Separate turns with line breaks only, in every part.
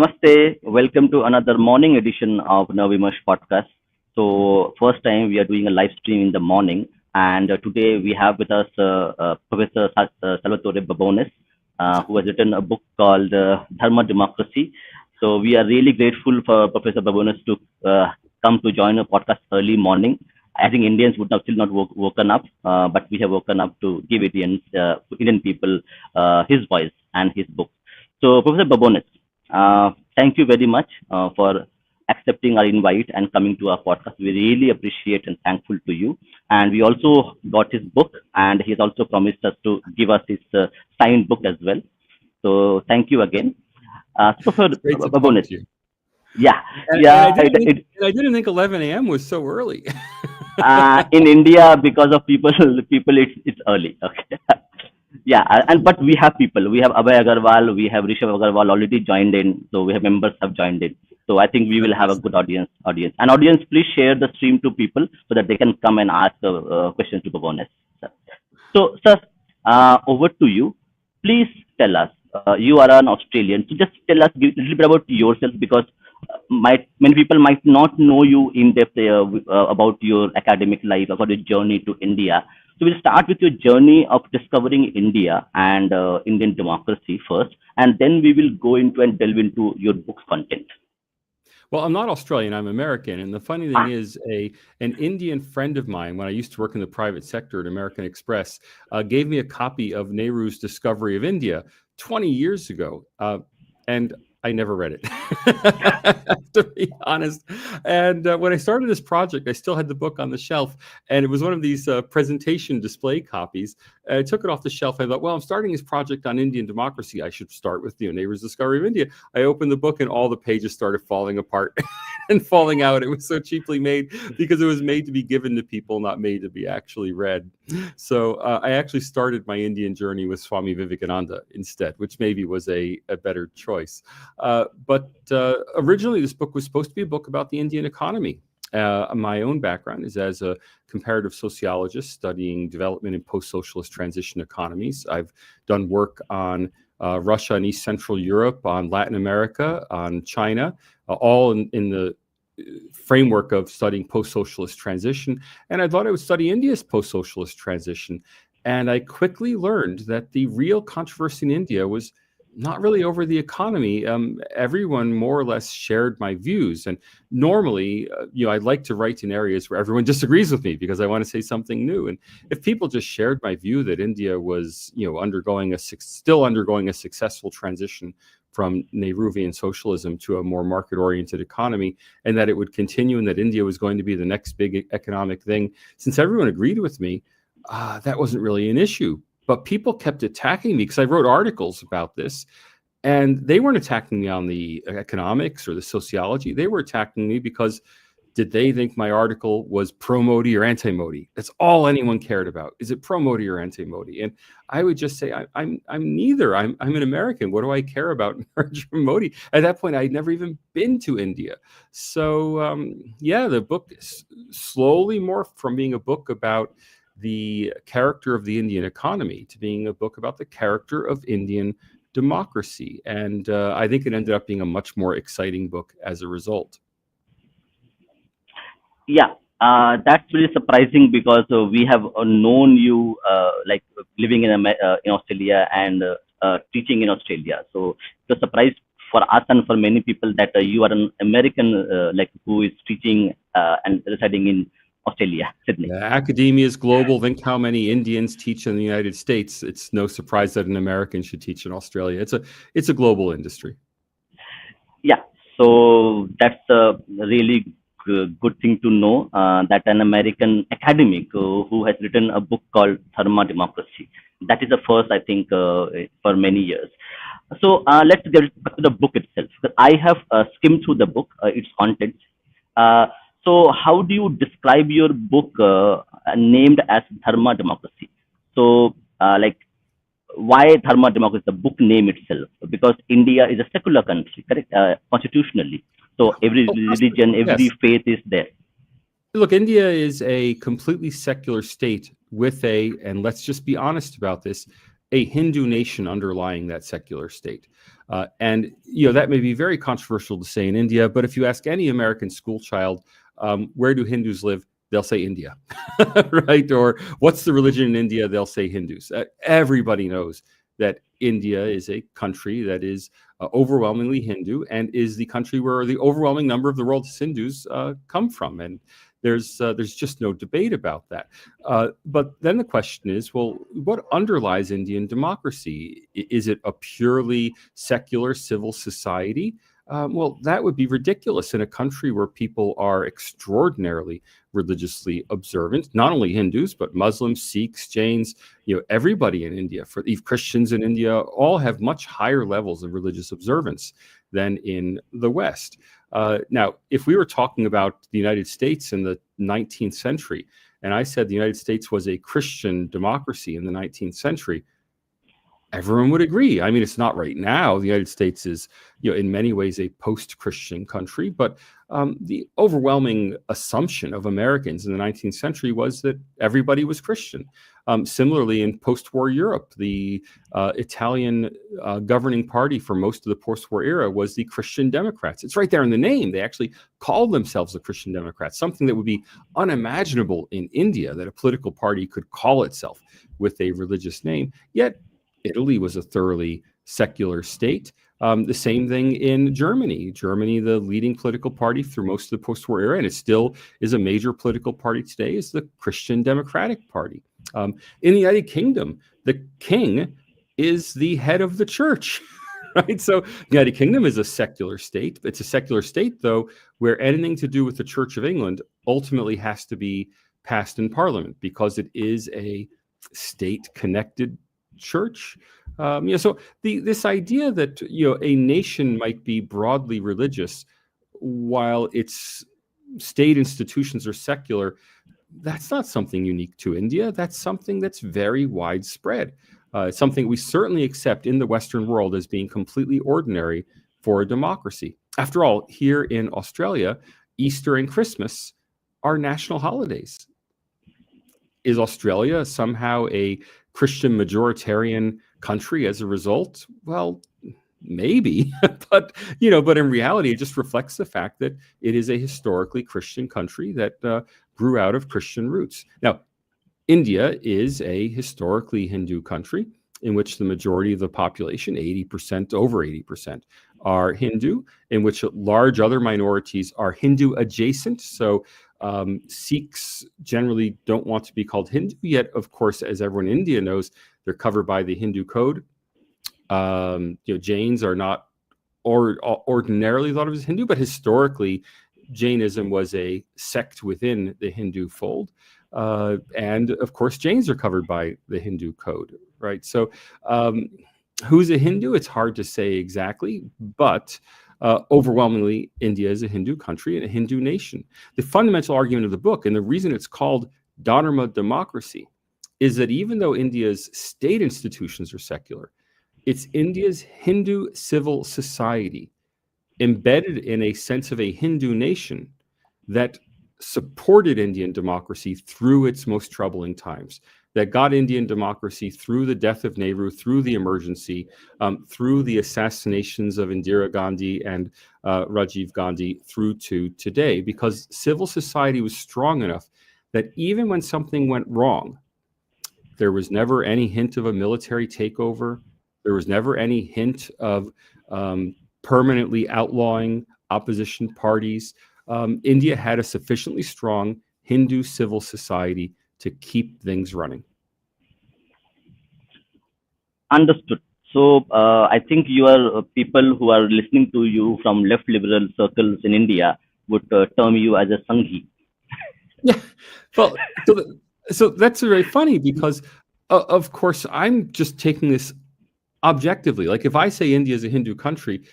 Namaste. Welcome to another morning edition of NavaVimarsh podcast. So, first time we are doing a live stream in the morning, and today we have with us Professor Salvatore Babones, who has written a book called Dharma Democracy. So, we are really grateful for Professor Babones to come to join a podcast early morning. I think Indians would have still not woken up, but we have woken up to give Indian people his voice and his book. So, Professor Babones, thank you very much for accepting our invite and coming to our podcast. We really appreciate and thankful to you. And we also got his book, and he's also promised us to give us his signed book as well. So, thank you again. Professor
Great to talk
Babones,
to you.
yeah,
And
yeah,
I didn't think 11 a.m. was so early.
in India, because of people, it's early. Okay. Yeah, but we have people. We have Abhay Agarwal, we have Rishabh Agarwal already joined in. So we have members have joined in. So I think we will have a good audience. And audience, please share the stream to people so that they can come and ask questions to Babones. So, sir, over to you. Please tell us. You are an Australian, so just tell us a little bit about yourself, because many people might not know you in depth about your academic life, about your journey to India. So we'll start with your journey of discovering India and Indian democracy first, and then we will go into and delve into your book's content.
Well, I'm not Australian, I'm American. And the funny thing is, an Indian friend of mine, when I used to work in the private sector at American Express, gave me a copy of Nehru's Discovery of India 20 years ago. And I never read it, to be honest. And when I started this project, I still had the book on the shelf, and it was one of these presentation display copies. I took it off the shelf. I thought, well, I'm starting this project on Indian democracy. I should start with Nehru's Discovery of India. I opened the book, and all the pages started falling apart and falling out. It was so cheaply made because it was made to be given to people, not made to be actually read. So I actually started my Indian journey with Swami Vivekananda instead, which maybe was a better choice. But originally, this book was supposed to be a book about the Indian economy. My own background is as a comparative sociologist studying development in post-socialist transition economies. I've done work on Russia and East Central Europe, on Latin America, on China, all in the framework of studying post-socialist transition. And I thought I would study India's post-socialist transition. And I quickly learned that the real controversy in India was not really over the economy. Everyone more or less shared my views. And normally, I'd like to write in areas where everyone disagrees with me because I want to say something new. And if people just shared my view that India was, still undergoing a successful transition from Nehruvian socialism to a more market-oriented economy, and that it would continue, and that India was going to be the next big economic thing, since everyone agreed with me, that wasn't really an issue. But people kept attacking me because I wrote articles about this, and they weren't attacking me on the economics or the sociology. They were attacking me because did they think my article was pro-Modi or anti-Modi? That's all anyone cared about. Is it pro-Modi or anti-Modi? And I would just say, I'm neither. I'm an American. What do I care about Narendra Modi? At that point, I'd never even been to India. So the book slowly morphed from being a book about the character of the Indian economy to being a book about the character of Indian democracy. And I think it ended up being a much more exciting book as a result.
Yeah, that's really surprising because we have known you like living in Australia and teaching in Australia. So it's a surprise for us and for many people that you are an American who is teaching and residing in Australia, Sydney.
Academia is global. Think how many Indians teach in the United States. It's no surprise that an American should teach in Australia. It's a global industry.
Yeah, so that's a really good thing to know that an American academic who has written a book called Dharma Democracy. That is the first, I think, for many years. So let's get back to the book itself. I have skimmed through the book, its contents. So how do you describe your book named as Dharma Democracy? So why Dharma Democracy, the book name itself? Because India is a secular country, correct? Constitutionally. So every religion, every faith is there.
Look, India is a completely secular state with and let's just be honest about this, a Hindu nation underlying that secular state. And that may be very controversial to say in India, but if you ask any American school child, where do Hindus live? They'll say India, right? Or what's the religion in India? They'll say Hindus. Everybody knows that India is a country that is overwhelmingly Hindu and is the country where the overwhelming number of the world's Hindus come from. And there's just no debate about that. But then the question is, well, what underlies Indian democracy? Is it a purely secular civil society? Well, that would be ridiculous in a country where people are extraordinarily religiously observant, not only Hindus, but Muslims, Sikhs, Jains, everybody in India, even Christians in India, all have much higher levels of religious observance than in the West. Now, if we were talking about the United States in the 19th century, and I said the United States was a Christian democracy in the 19th century, everyone would agree. I mean, it's not right now. The United States is, in many ways a post-Christian country, but the overwhelming assumption of Americans in the 19th century was that everybody was Christian. Similarly, in post-war Europe, the Italian governing party for most of the post-war era was the Christian Democrats. It's right there in the name. They actually called themselves the Christian Democrats, something that would be unimaginable in India, that a political party could call itself with a religious name. Yet Italy was a thoroughly secular state. The same thing in Germany. Germany, the leading political party through most of the post-war era, and it still is a major political party today, is the Christian Democratic Party. In the United Kingdom, the king is the head of the church, right? So the United Kingdom is a secular state. It's a secular state, though, where anything to do with the Church of England ultimately has to be passed in Parliament because it is a state-connected church. So this idea that a nation might be broadly religious while its state institutions are secular, that's not something unique to India. That's something that's very widespread. It's something we certainly accept in the Western world as being completely ordinary for a democracy. After all, here in Australia, Easter and Christmas are national holidays. Is Australia somehow a Christian majoritarian country as a result? Well, maybe, but in reality, it just reflects the fact that it is a historically Christian country that grew out of Christian roots. Now, India is a historically Hindu country in which the majority of the population, 80%, over 80%, are Hindu, in which large other minorities are Hindu adjacent. So Sikhs generally don't want to be called Hindu, yet, of course, as everyone in India knows, they're covered by the Hindu code. Jains are not ordinarily thought of as Hindu, but historically, Jainism was a sect within the Hindu fold. And of course, Jains are covered by the Hindu code, right? So who's a Hindu? It's hard to say exactly, but overwhelmingly, India is a Hindu country and a Hindu nation. The fundamental argument of the book, and the reason it's called Dharma Democracy, is that even though India's state institutions are secular, it's India's Hindu civil society embedded in a sense of a Hindu nation that supported Indian democracy through its most troubling times, that got Indian democracy through the death of Nehru, through the emergency, through the assassinations of Indira Gandhi and Rajiv Gandhi, through to today, because civil society was strong enough that even when something went wrong, there was never any hint of a military takeover. There was never any hint of permanently outlawing opposition parties. India had a sufficiently strong Hindu civil society to keep things running.
Understood. So I think people who are listening to you from left liberal circles in India would term you as a Sanghi.
Yeah, well, so that's very funny because, of course, I'm just taking this objectively. Like if I say India is a Hindu country,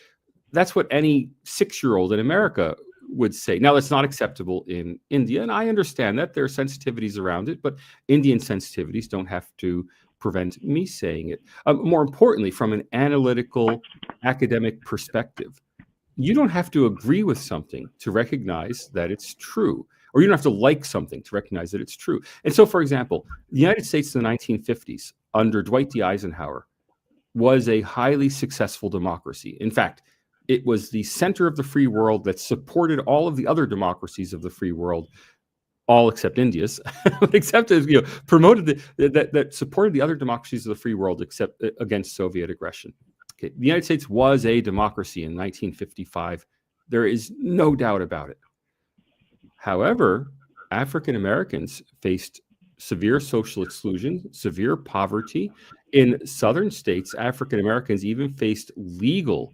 that's what any 6-year-old in America would say. Now, that's not acceptable in India, and I understand that there are sensitivities around it, but Indian sensitivities don't have to prevent me saying it. More importantly, from an analytical, academic perspective, you don't have to agree with something to recognize that it's true, or you don't have to like something to recognize that it's true. And so, for example, the United States in the 1950s under Dwight D. Eisenhower was a highly successful democracy. In fact, it was the center of the free world that supported all of the other democracies of the free world, all except India's, except as promoted that supported the other democracies of the free world except against Soviet aggression. Okay. The United States was a democracy in 1955. There is no doubt about it. However, African Americans faced severe social exclusion, severe poverty. In southern states, African Americans even faced legal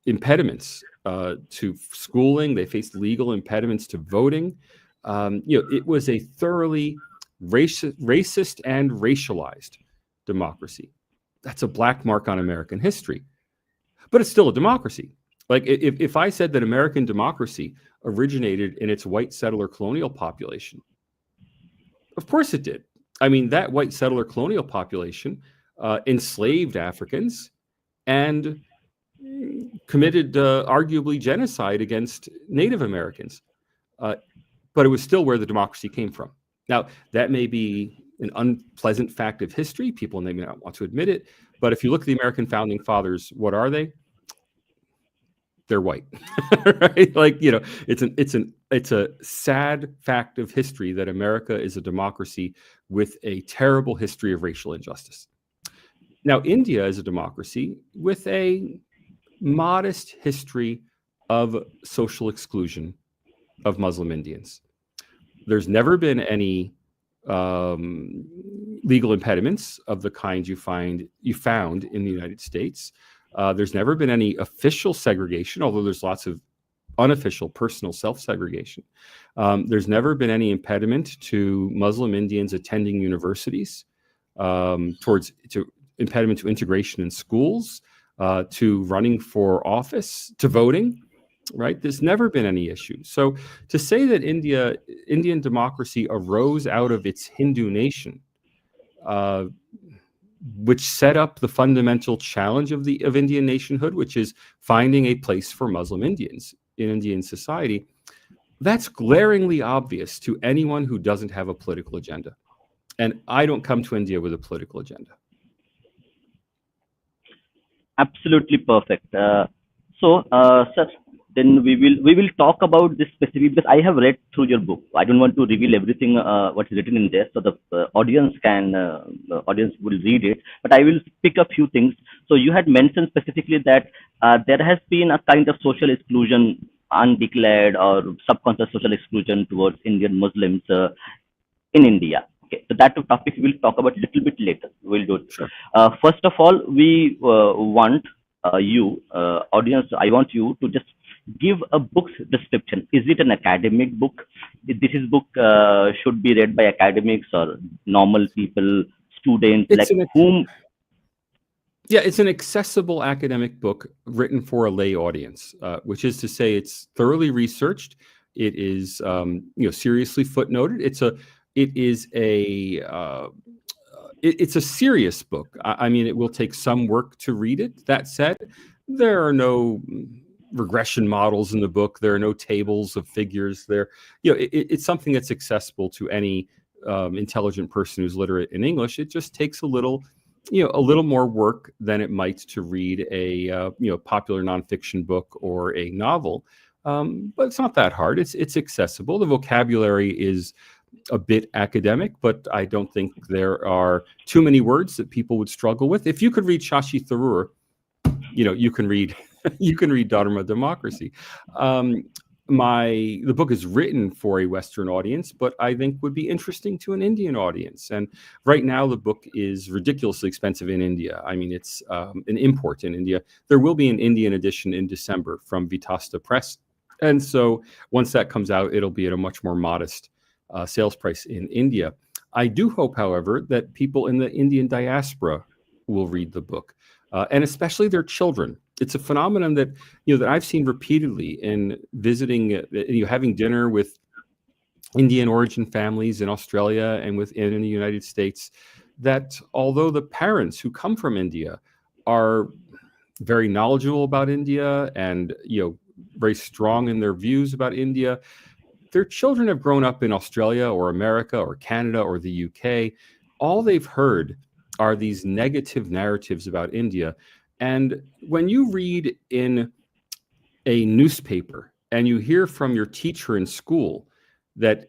impediments to schooling. They faced legal impediments to voting. It was a thoroughly racist and racialized democracy. That's a black mark on American history, but it's still a democracy. Like if I said that American democracy originated in its white settler colonial population, of course it did. I mean, that white settler colonial population enslaved Africans and committed arguably genocide against Native Americans. But it was still where the democracy came from. Now, that may be an unpleasant fact of history. People may not want to admit it. But if you look at the American founding fathers, what are they? They're white, right? Like, it's a sad fact of history that America is a democracy with a terrible history of racial injustice. Now, India is a democracy with a modest history of social exclusion of Muslim Indians. There's never been any legal impediments of the kind you found in the United States. There's never been any official segregation, although there's lots of unofficial personal self-segregation. There's never been any impediment to Muslim Indians attending universities, impediment to integration in schools, to running for office, to voting, right? There's never been any issue. So to say that Indian democracy arose out of its Hindu nation, which set up the fundamental challenge of Indian nationhood, which is finding a place for Muslim Indians in Indian society, that's glaringly obvious to anyone who doesn't have a political agenda. And I don't come to India with a political agenda.
Absolutely perfect. Sir, then we will talk about this specific, because I have read through your book. I don't want to reveal everything what is written in there, so the audience will read it. But I will pick a few things. So you had mentioned specifically that there has been a kind of social exclusion, undeclared or subconscious social exclusion towards Indian Muslims in India. Okay, so that topic we will talk about a little bit later. We'll do it.
Sure.
First of all, we want audience, I want you to just give a book's description. Is it an academic book? This book should be read by academics or normal people, students, whom?
Yeah, it's an accessible academic book written for a lay audience, which is to say it's thoroughly researched. It is seriously footnoted. It's a serious book. I mean, it will take some work to read it. That said, there are no regression models in the book. There are no tables of figures there. It's something that's accessible to any intelligent person who's literate in English. It just takes a little more work than it might to read a popular nonfiction book or a novel. But it's not that hard. It's accessible. The vocabulary is a bit academic, but I don't think there are too many words that people would struggle with. If you could read Shashi Tharoor, you can read Dharma Democracy. The book is written for a Western audience, but I think would be interesting to an Indian audience. And right now, the book is ridiculously expensive in India. I mean, it's an import in India. There will be an Indian edition in December from Vitasta Press. And so once that comes out, it'll be at a much more modest sales price in India. I do hope, however, that people in the Indian diaspora will read the book, and especially their children. It's a phenomenon that that I've seen repeatedly in visiting, having dinner with Indian origin families in Australia and in the United States. That although the parents who come from India are very knowledgeable about India and very strong in their views about India, their children have grown up in Australia or America or Canada or the UK, all they've heard are these negative narratives about India. And when you read in a newspaper and you hear from your teacher in school that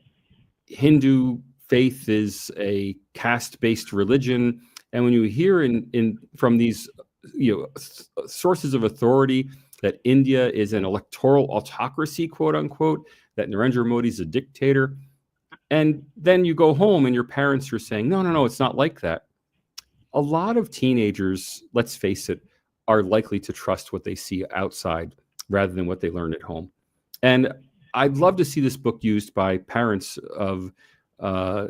Hindu faith is a caste-based religion, and when you hear in from these sources of authority that India is an electoral autocracy, quote unquote, that Narendra Modi is a dictator, and then you go home and your parents are saying, no, it's not like that. A lot of teenagers, let's face it, are likely to trust what they see outside rather than what they learn at home. And I'd love to see this book used by parents of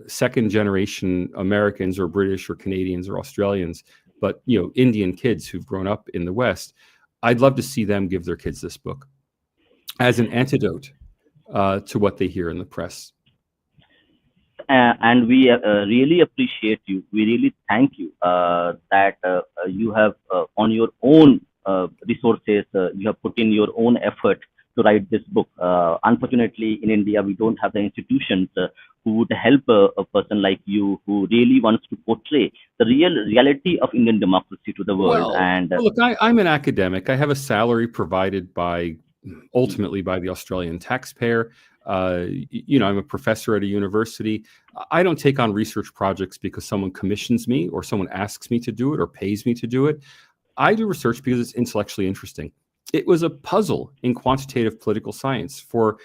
second generation Americans or British or Canadians or Australians, but Indian kids who've grown up in the West. I'd love to see them give their kids this book as an antidote to what they hear in the press.
And we really appreciate you. We really thank you that you have on your own resources, you have put in your own effort to write this book. Unfortunately, in India, we don't have the institutions who would help a person like you who really wants to portray the reality of Indian democracy to the world.
Look, I'm an academic. I have a salary provided ultimately by the Australian taxpayer. I'm a professor at a university. I don't take on research projects because someone commissions me or someone asks me to do it or pays me to do it. I do research because it's intellectually interesting. It was a puzzle in quantitative political science for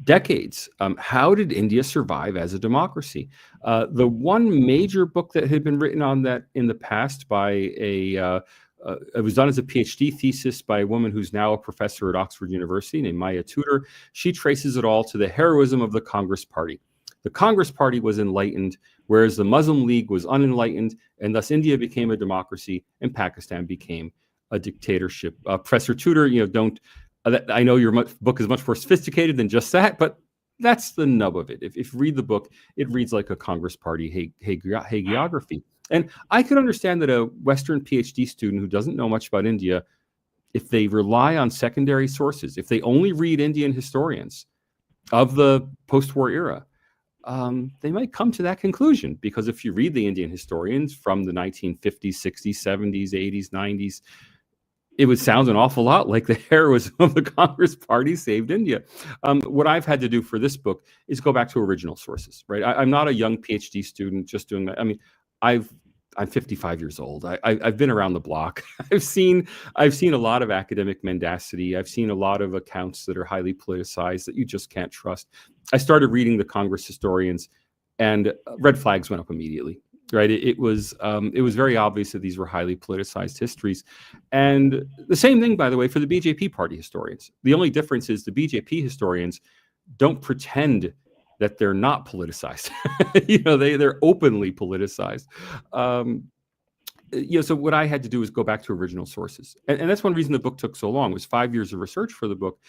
decades. How did India survive as a democracy? The one major book that had been written on that in the past by it was done as a PhD thesis by a woman who's now a professor at Oxford University named Maya Tudor. She traces it all to the heroism of the Congress Party. The Congress Party was enlightened, whereas the Muslim League was unenlightened, and thus India became a democracy and Pakistan became a dictatorship. Professor Tudor, I know your book is much more sophisticated than just that, but that's the nub of it. If you read the book, it reads like a Congress Party hagiography. And I could understand that a Western PhD student who doesn't know much about India, if they rely on secondary sources, if they only read Indian historians of the post-war era, they might come to that conclusion. Because if you read the Indian historians from the 1950s, 60s, 70s, 80s, 90s, it would sound an awful lot like the heroism of the Congress Party saved India. What I've had to do for this book is go back to original sources, right? I'm not a young PhD student just doing that. I mean, I'm 55 years old. I've been around the block. I've seen a lot of academic mendacity. I've seen a lot of accounts that are highly politicized that you just can't trust. I started reading the Congress historians, and red flags went up immediately. Right? It was very obvious that these were highly politicized histories, and the same thing, by the way, for the BJP party historians. The only difference is the BJP historians don't pretend that they're not politicized. They're openly politicized. So what I had to do is go back to original sources, and that's one reason the book took so long. It was 5 years of research for the book,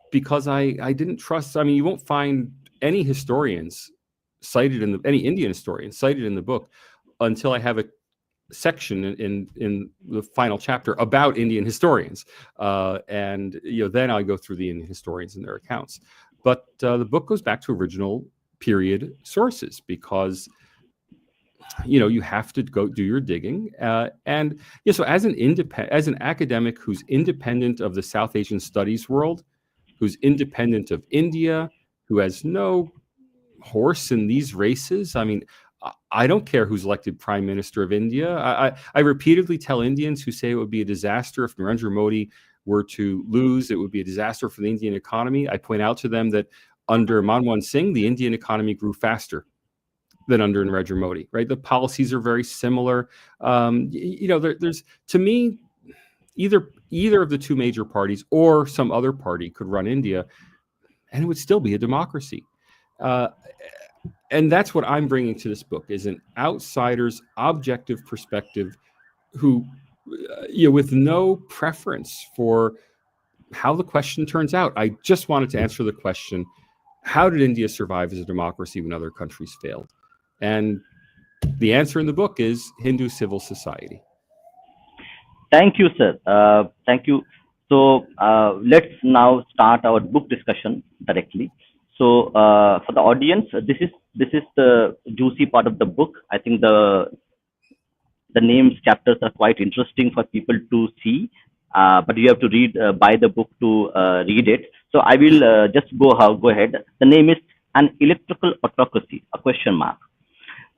because I didn't trust. I mean, you won't find any historians cited any Indian historian cited in the book until I have a section in the final chapter about Indian historians, and then I go through the Indian historians and their accounts. But the book goes back to original period sources because you have to go do your digging, and so as an academic who's independent of the South Asian studies world, who's independent of India, who has no horse in these races. I mean, I don't care who's elected prime minister of India. I repeatedly tell Indians who say it would be a disaster if Narendra Modi were to lose, it would be a disaster for the Indian economy. I point out to them that under Manmohan Singh, the Indian economy grew faster than under Narendra Modi, right? The policies are very similar. There's, to me, either of the two major parties or some other party could run India, and it would still be a democracy. And that's what I'm bringing to this book, is an outsider's objective perspective who, with no preference for how the question turns out. I just wanted to answer the question, how did India survive as a democracy when other countries failed? And the answer in the book is Hindu civil society.
Thank you, sir. Thank you. So let's now start our book discussion directly. So for the audience, this is the juicy part of the book. I think the names chapters are quite interesting for people to see, but you have to read buy the book to read it. So I will just go ahead. The name is An Electrical Autocracy, a question mark.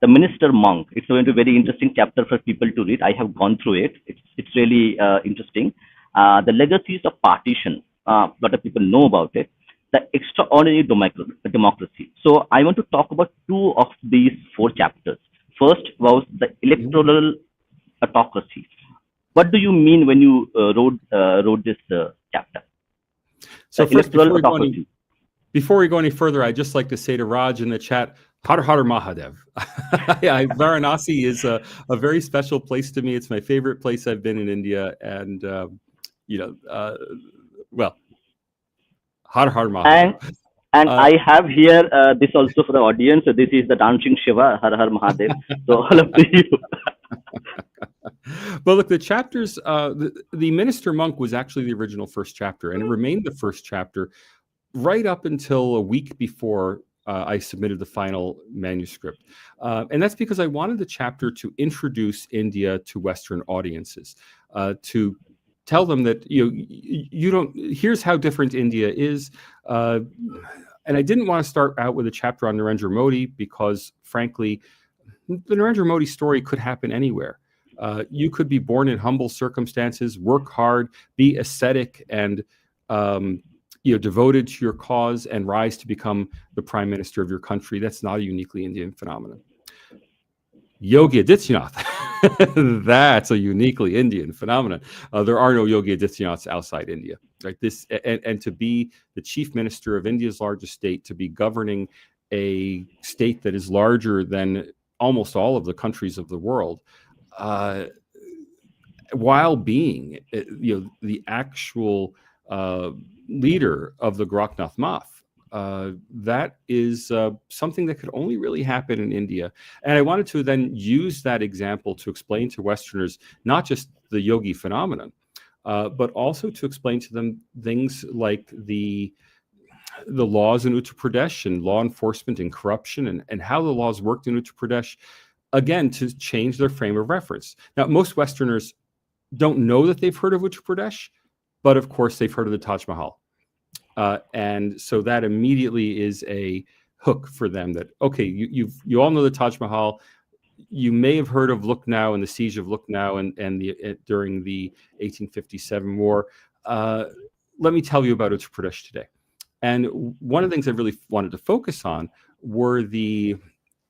The Minister Monk. It's going to be a very interesting chapter for people to read. I have gone through it. It's really interesting. The legacies of partition. A lot of people know about it. The extraordinary democracy. So I want to talk about two of these four chapters. First was the electoral autocracy. What do you mean when you wrote this chapter?
So
The
first,
electoral autocracy.
before we go any further, I'd just like to say to Raj in the chat, Har Har Mahadev. Yeah, Varanasi is a very special place to me. It's my favorite place I've been in India. And, well, Har Har Mahadev.
And I have here this also for the audience. So this is the dancing Shiva, Har Har Mahadev. So all of you.
Well, look, the chapters, the Minister Monk was actually the original first chapter, and it remained the first chapter right up until a week before I submitted the final manuscript. And that's because I wanted the chapter to introduce India to Western audiences, to tell them that, here's how different India is. And I didn't want to start out with a chapter on Narendra Modi because, frankly, the Narendra Modi story could happen anywhere. You could be born in humble circumstances, work hard, be ascetic, and devoted to your cause and rise to become the prime minister of your country. That's not a uniquely Indian phenomenon. Yogi Adityanath, that's a uniquely Indian phenomenon. There are no Yogi Adityanaths outside India, right? And to be the chief minister of India's largest state, to be governing a state that is larger than almost all of the countries of the world, while being the actual leader of the Gorakhnath Math. That is something that could only really happen in India. And I wanted to then use that example to explain to Westerners not just the yogi phenomenon, but also to explain to them things like the laws in Uttar Pradesh and law enforcement and corruption and how the laws worked in Uttar Pradesh, again, to change their frame of reference. Now, most Westerners don't know that they've heard of Uttar Pradesh, but of course they've heard of the Taj Mahal. And so that immediately is a hook for them that, okay, you all know the Taj Mahal. You may have heard of Lucknow and the siege of Lucknow and during the 1857 war. Let me tell you about Uttar Pradesh today. And one of the things I really wanted to focus on were the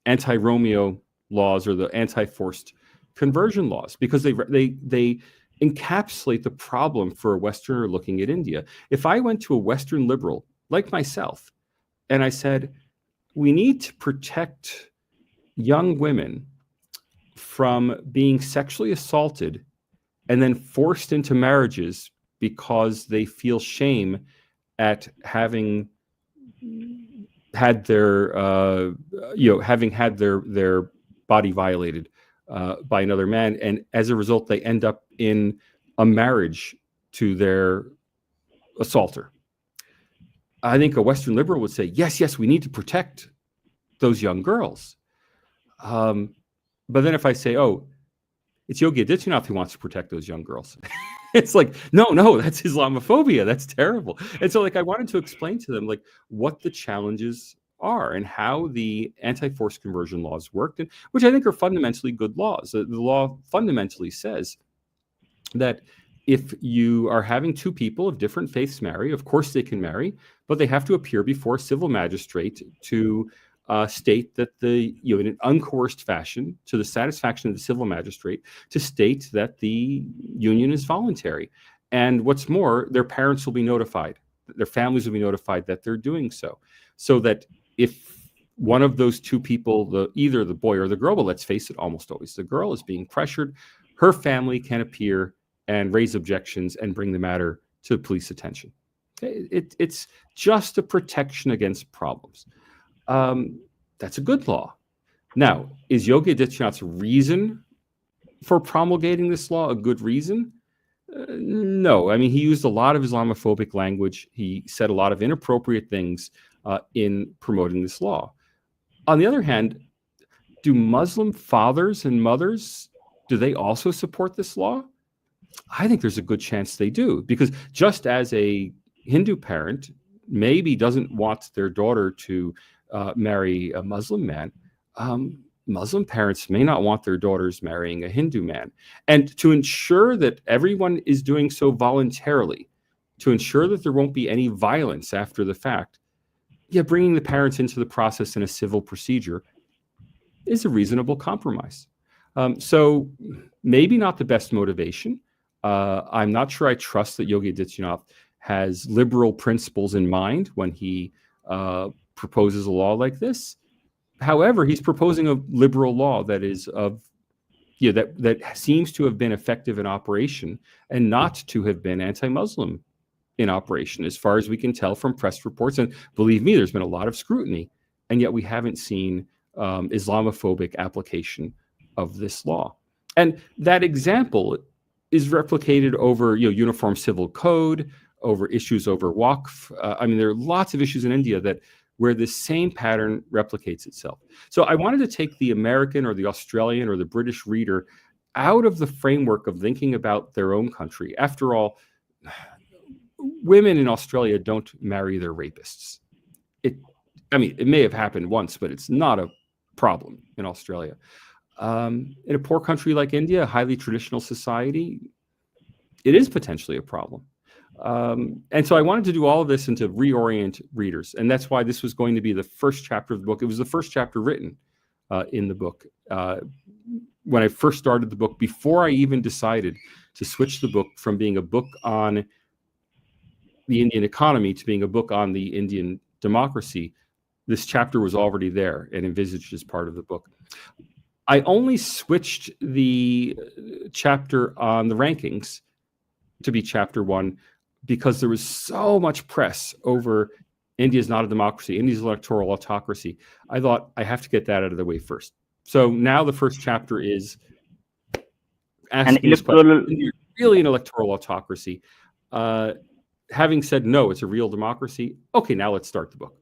anti-Romeo laws or the anti-forced conversion laws, because they encapsulate the problem for a Westerner looking at India. If I went to a Western liberal like myself and I said, we need to protect young women from being sexually assaulted and then forced into marriages because they feel shame at having had their their body violated by another man, and as a result they end up in a marriage to their assaulter. I think a Western liberal would say, yes, we need to protect those young girls. But then if I say, it's Yogi Adityanath who wants to protect those young girls, it's like, no, that's Islamophobia. That's terrible. And so I wanted to explain to them what the challenges are and how the anti-forced conversion laws worked, and which I think are fundamentally good laws. The law fundamentally says that if you are having two people of different faiths marry, of course they can marry, but they have to appear before a civil magistrate to state that in an uncoerced fashion, to the satisfaction of the civil magistrate, to state that the union is voluntary. And what's more, their parents will be notified, their families will be notified that they're doing so. So that if one of those two people, either the boy or the girl, but let's face it, almost always the girl is being pressured, her family can appear and raise objections and bring the matter to police attention. It's just a protection against problems. That's a good law. Now, is Yogi Adityanath's reason for promulgating this law a good reason? No. I mean, he used a lot of Islamophobic language. He said a lot of inappropriate things in promoting this law. On the other hand, do Muslim fathers and mothers, do they also support this law? I think there's a good chance they do, because just as a Hindu parent maybe doesn't want their daughter to marry a Muslim man, Muslim parents may not want their daughters marrying a Hindu man. And to ensure that everyone is doing so voluntarily, to ensure that there won't be any violence after the fact, bringing the parents into the process in a civil procedure is a reasonable compromise. So maybe not the best motivation. I'm not sure I trust that Yogi Adityanath has liberal principles in mind when he proposes a law like this. However, he's proposing a liberal law that is that seems to have been effective in operation and not to have been anti-Muslim in operation, as far as we can tell from press reports. And believe me, there's been a lot of scrutiny, and yet we haven't seen Islamophobic application of this law. And that example is replicated over uniform civil code, over issues over Waqf. There are lots of issues in India where this same pattern replicates itself. So I wanted to take the American or the Australian or the British reader out of the framework of thinking about their own country. After all, women in Australia don't marry their rapists. It may have happened once, but it's not a problem in Australia. In a poor country like India, a highly traditional society, it is potentially a problem. And so I wanted to do all of this and to reorient readers. And that's why this was going to be the first chapter of the book. It was the first chapter written in the book. When I first started the book, before I even decided to switch the book from being a book on the Indian economy to being a book on the Indian democracy, this chapter was already there and envisaged as part of the book. I only switched the chapter on the rankings to be chapter 1 because there was so much press over India's not a democracy, India's electoral autocracy. I thought I have to get that out of the way first. So now the first chapter is asking this question, India really an electoral autocracy? Having said no, it's a real democracy. Okay, now let's start the book.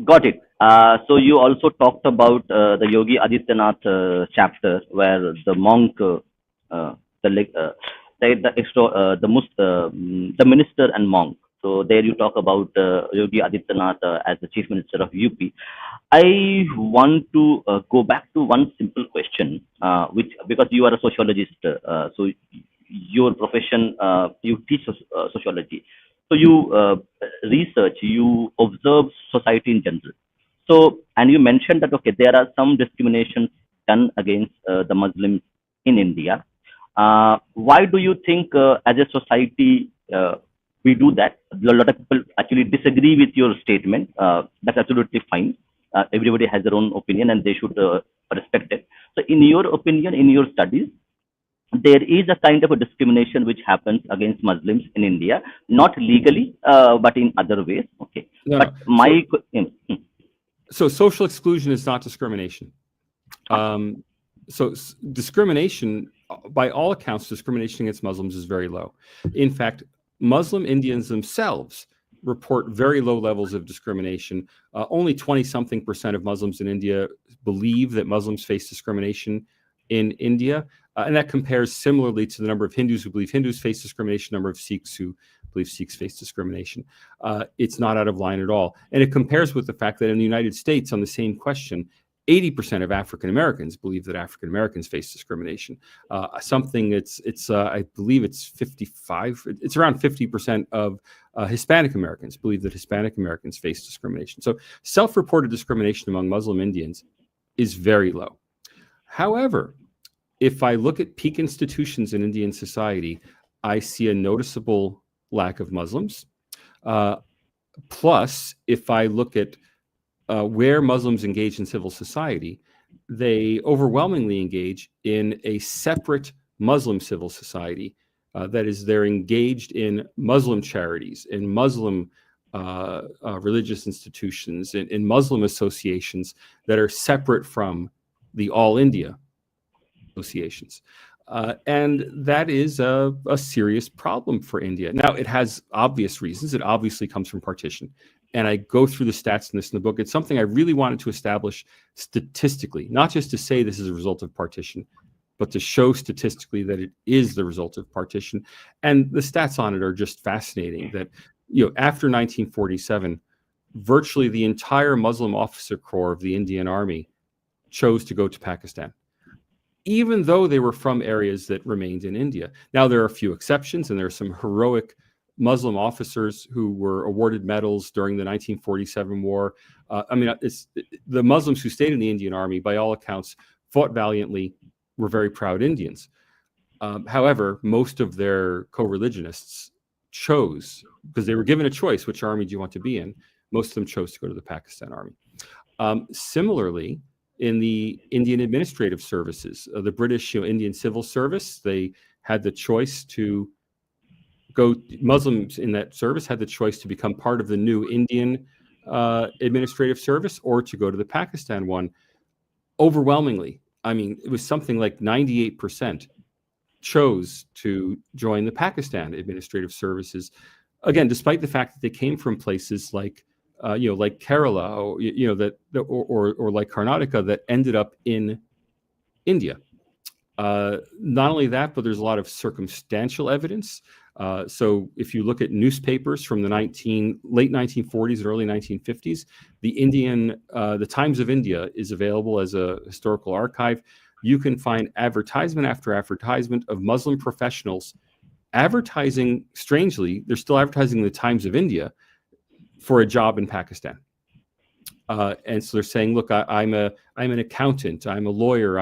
Got it. So you also talked about the Yogi Adityanath chapter where the monk, the minister and monk. So there you talk about Yogi Adityanath as the chief minister of UP. I want to go back to one simple question, which because you are a sociologist, so your profession, you teach sociology. So you research, you observe society in general. So, and you mentioned that, okay, there are some discriminations done against the Muslims in India. Why do you think as a society we do that? A lot of people actually disagree with your statement. That's absolutely fine. Everybody has their own opinion and they should respect it. So in your opinion, in your studies, there is a kind of a discrimination which happens against Muslims in India, not legally, but in other ways. Okay.
No,
but
no. So social exclusion is not discrimination. So discrimination, by all accounts, discrimination against Muslims is very low. In fact, Muslim Indians themselves report very low levels of discrimination. Only 20-something% of Muslims in India believe that Muslims face discrimination in India. And that compares similarly to the number of Hindus who believe Hindus face discrimination, number of Sikhs who believe Sikhs face discrimination. It's not out of line at all. And it compares with the fact that in the United States, on the same question, 80% of African Americans believe that African Americans face discrimination. I believe it's 55. It's around 50% of Hispanic Americans believe that Hispanic Americans face discrimination. So self-reported discrimination among Muslim Indians is very low. However, if I look at peak institutions in Indian society, I see a noticeable lack of Muslims. Plus, if I look at where Muslims engage in civil society, they overwhelmingly engage in a separate Muslim civil society. That is, they're engaged in Muslim charities, in Muslim religious institutions, in Muslim associations that are separate from the All India associations. And that is a serious problem for India. Now, it has obvious reasons. It obviously comes from partition. And I go through the stats in the book. It's something I really wanted to establish statistically, not just to say this is a result of partition, but to show statistically that it is the result of partition. And the stats on it are just fascinating. That, after 1947, virtually the entire Muslim officer corps of the Indian Army chose to go to Pakistan, even though they were from areas that remained in India. Now, there are a few exceptions, and there are some heroic Muslim officers who were awarded medals during the 1947 war. The Muslims who stayed in the Indian Army, by all accounts, fought valiantly, were very proud Indians. However, most of their co-religionists chose, because they were given a choice, which army do you want to be in? Most of them chose to go to the Pakistan Army. Similarly, in the Indian administrative services, the British Indian Civil Service, they had the choice to go, Muslims in that service had the choice to become part of the new Indian administrative service or to go to the Pakistan one. Overwhelmingly, it was something like 98% chose to join the Pakistan administrative services. Again, despite the fact that they came from places like like Kerala, or like Karnataka, that ended up in India. Not only that, but there's a lot of circumstantial evidence. So if you look at newspapers from the late 1940s and early 1950s, the Times of India is available as a historical archive. You can find advertisement after advertisement of Muslim professionals advertising. Strangely, they're still advertising the Times of India for a job in Pakistan. And so they're saying, look, I'm an accountant, I'm a lawyer,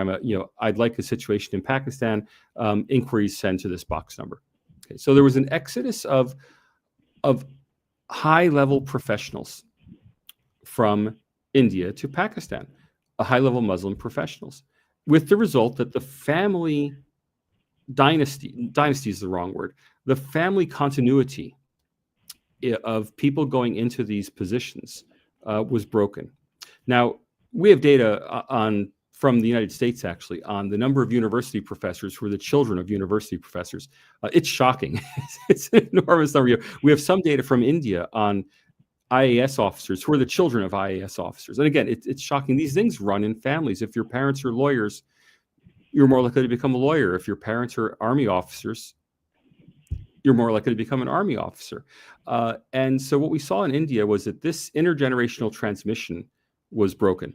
I'd like a situation in Pakistan. Inquiries send to this box number. Okay, so there was an exodus of high-level professionals from India to Pakistan, high-level Muslim professionals, with the result that the family dynasty is the wrong word, the family continuity of people going into these positions was broken. Now, we have data from the United States, actually, on the number of university professors who are the children of university professors. It's shocking. It's an enormous number. We have some data from India on IAS officers who are the children of IAS officers. And again, it's shocking. These things run in families. If your parents are lawyers, you're more likely to become a lawyer. If your parents are army officers, you're more likely to become an army officer. And so what we saw in India was that this intergenerational transmission was broken.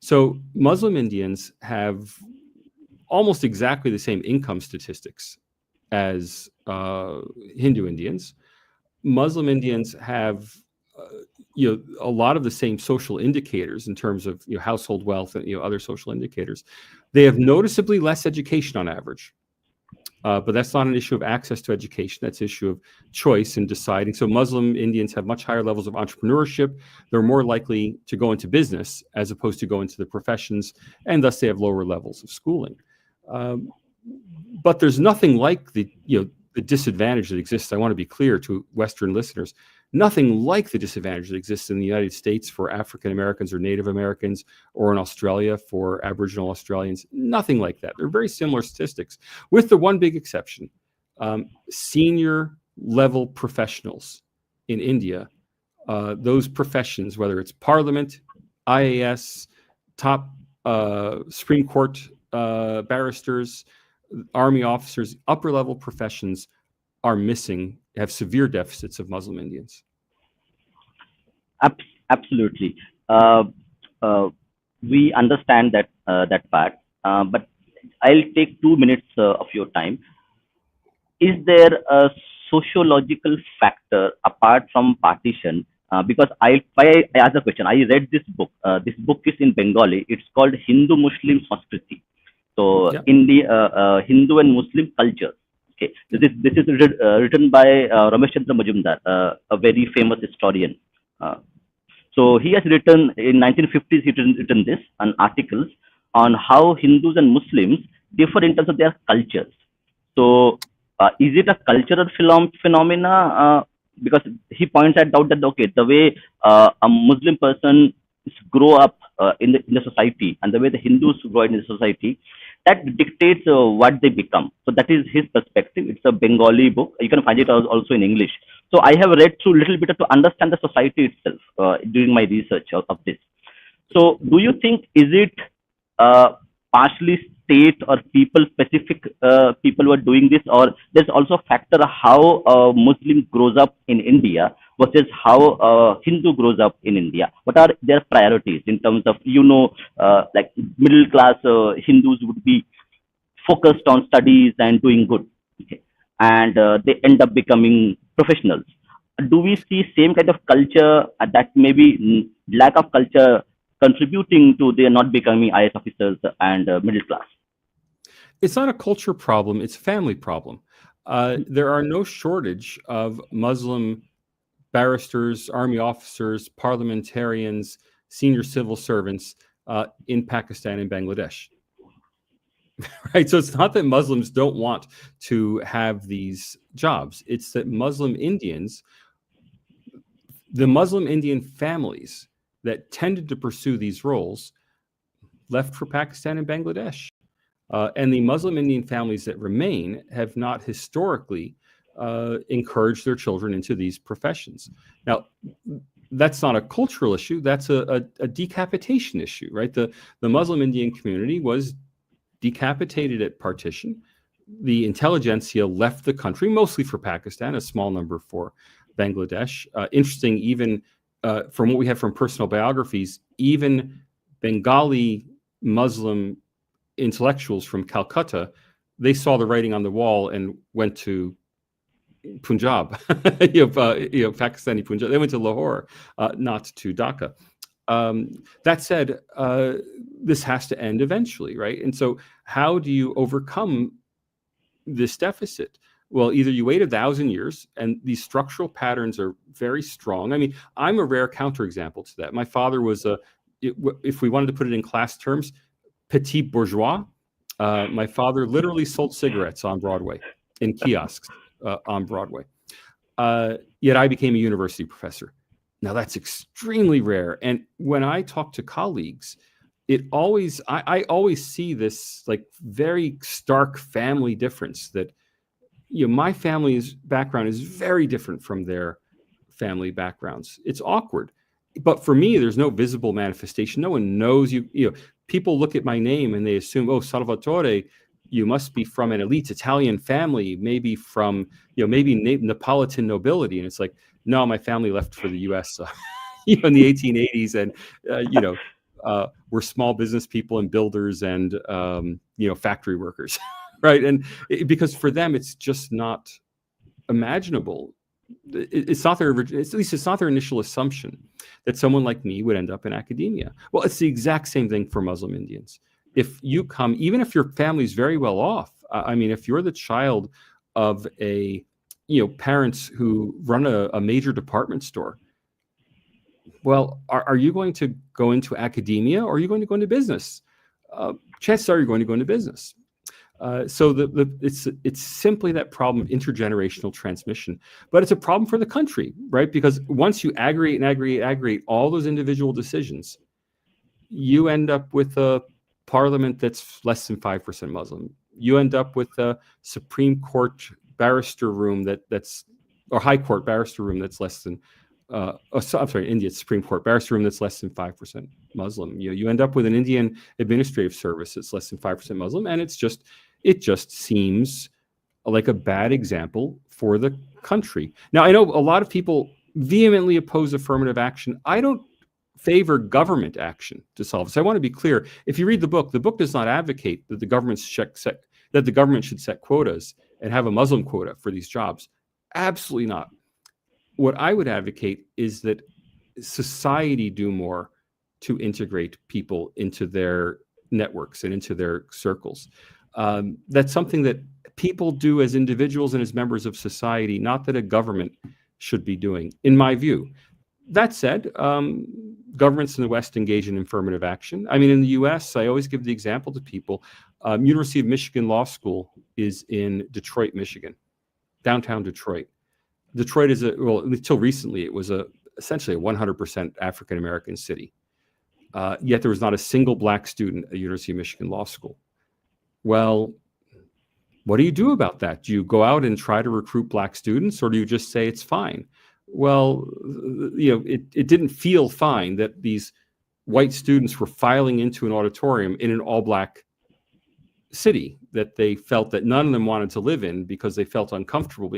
So Muslim Indians have almost exactly the same income statistics as Hindu Indians. Muslim Indians have a lot of the same social indicators in terms of household wealth and other social indicators. They have noticeably less education on average. But that's not an issue of access to education. That's an issue of choice and deciding. So Muslim Indians have much higher levels of entrepreneurship. They're more likely to go into business as opposed to go into the professions, and thus they have lower levels of schooling. But there's nothing like the disadvantage that exists. I want to be clear to Western listeners. Nothing like the disadvantage that exists in the United States for African Americans or Native Americans, or in Australia for Aboriginal Australians. Nothing like that. They're very similar statistics, with the one big exception. Senior level professionals in India, those professions, whether it's Parliament, IAS, top Supreme Court barristers, army officers, upper level professions, are missing, have severe deficits of Muslim Indians.
Absolutely. We understand that fact, but I'll take 2 minutes of your time. Is there a sociological factor apart from partition? Because I asked the question. I read this book. This book is in Bengali. It's called Hindu-Muslim Sanskriti. So in the Hindu and Muslim culture. Okay, this is written by Ramesh Chandra Majumdar, a very famous historian. So he has written in 1950s. He written this on articles on how Hindus and Muslims differ in terms of their cultures. So is it a cultural phenomena? Because he points out that the way a Muslim person grow up in the society and the way the Hindus grow in the society, that dictates what they become. So that is his perspective. It's a Bengali book. You can find it also in English. So I have read through a little bit to understand the society itself during my research of this. So do you think, is it uh, partially state or people specific people who are doing this, or there's also a factor of how a Muslim grows up in India versus how a Hindu grows up in India? What are their priorities in terms of, like middle class Hindus would be focused on studies and doing good, okay, and they end up becoming professionals. Do we see same kind of culture that maybe lack of culture contributing to their not becoming IS officers and middle class?
It's not a culture problem, it's a family problem. There are no shortage of Muslim barristers, army officers, parliamentarians, senior civil servants in Pakistan and Bangladesh. Right? So it's not that Muslims don't want to have these jobs. It's that Muslim Indians, the Muslim Indian families that tended to pursue these roles, left for Pakistan and Bangladesh. And the Muslim Indian families that remain have not historically encouraged their children into these professions. Now, that's not a cultural issue. That's a decapitation issue, right? The Muslim Indian community was decapitated at partition. The intelligentsia left the country, mostly for Pakistan, a small number for Bangladesh. Interesting, even from what we have from personal biographies, even Bengali Muslim intellectuals from Calcutta, they saw the writing on the wall and went to Punjab, Pakistani Punjab. They went to Lahore, not to Dhaka. That said, this has to end eventually, right? And so how do you overcome this deficit? Well, either you wait 1,000 years, and these structural patterns are very strong. I mean, I'm a rare counterexample to that. My father was if we wanted to put it in class terms, petit bourgeois. My father literally sold cigarettes on Broadway, in kiosks on Broadway. Yet I became a university professor. Now that's extremely rare. And when I talk to colleagues, I always see this like very stark family difference that, my family's background is very different from their family backgrounds. It's awkward. But for me, there's no visible manifestation. No one knows you. People look at my name and they assume, oh, Salvatore, you must be from an elite Italian family, maybe from, maybe Neapolitan nobility. And it's like, no, my family left for the U.S. In the 1880s, and we're small business people and builders and factory workers, right? And because for them, it's just not imaginable. It's not their it's not their initial assumption that someone like me would end up in academia. Well, it's the exact same thing for Muslim Indians. If you come, even if your family's very well off, I mean, if you're the child of parents who run a major department store, well, are you going to go into academia, or are you going to go into business? Chances are you're going to go into business. So it's simply that problem of intergenerational transmission, but it's a problem for the country, right? Because once you aggregate all those individual decisions, you end up with a parliament that's less than 5% Muslim. You end up with a Supreme Court barrister room or High Court barrister room that's less than, India's Supreme Court barrister room that's less than 5% Muslim. You end up with an Indian administrative service that's less than 5% Muslim, and it just seems like a bad example for the country. Now, I know a lot of people vehemently oppose affirmative action. I don't favor government action to solve this. I want to be clear. If you read the book does not advocate that the government should set quotas and have a Muslim quota for these jobs. Absolutely not. What I would advocate is that society do more to integrate people into their networks and into their circles. That's something that people do as individuals and as members of society, not that a government should be doing, in my view. That said, governments in the West engage in affirmative action. I mean, in the US, I always give the example to people. University of Michigan Law School is in Detroit, Michigan, downtown Detroit. Detroit is until recently, it was essentially a 100% African-American city. Yet there was not a single black student at the University of Michigan Law School. Well, what do you do about that? Do you go out and try to recruit black students, or do you just say it's fine? Well, it didn't feel fine that these white students were filing into an auditorium in an all-black city that they felt that none of them wanted to live in because they felt uncomfortable.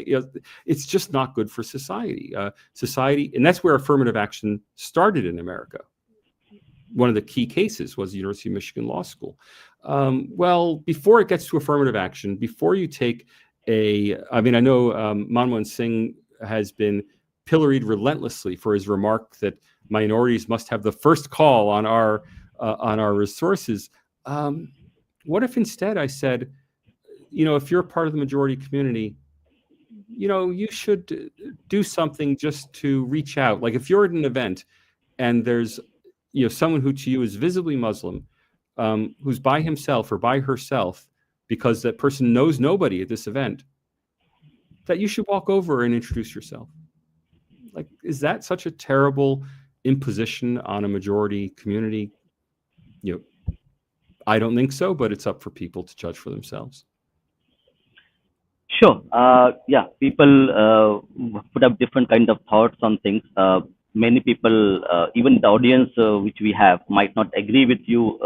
It's just not good for society. And that's where affirmative action started in America. One of the key cases was the University of Michigan Law School. Well, before it gets to affirmative action, before you take I know Manmohan Singh has been pilloried relentlessly for his remark that minorities must have the first call on our resources. What if instead I said, if you're part of the majority community, you should do something just to reach out. Like if you're at an event and there's, someone who to you is visibly Muslim, who's by himself or by herself, because that person knows nobody at this event, that you should walk over and introduce yourself. Like, is that such a terrible imposition on a majority community? I don't think so, but it's up for people to judge for themselves.
Sure. Yeah, people put up different kind of thoughts on things. Many people, even the audience which we have, might not agree with you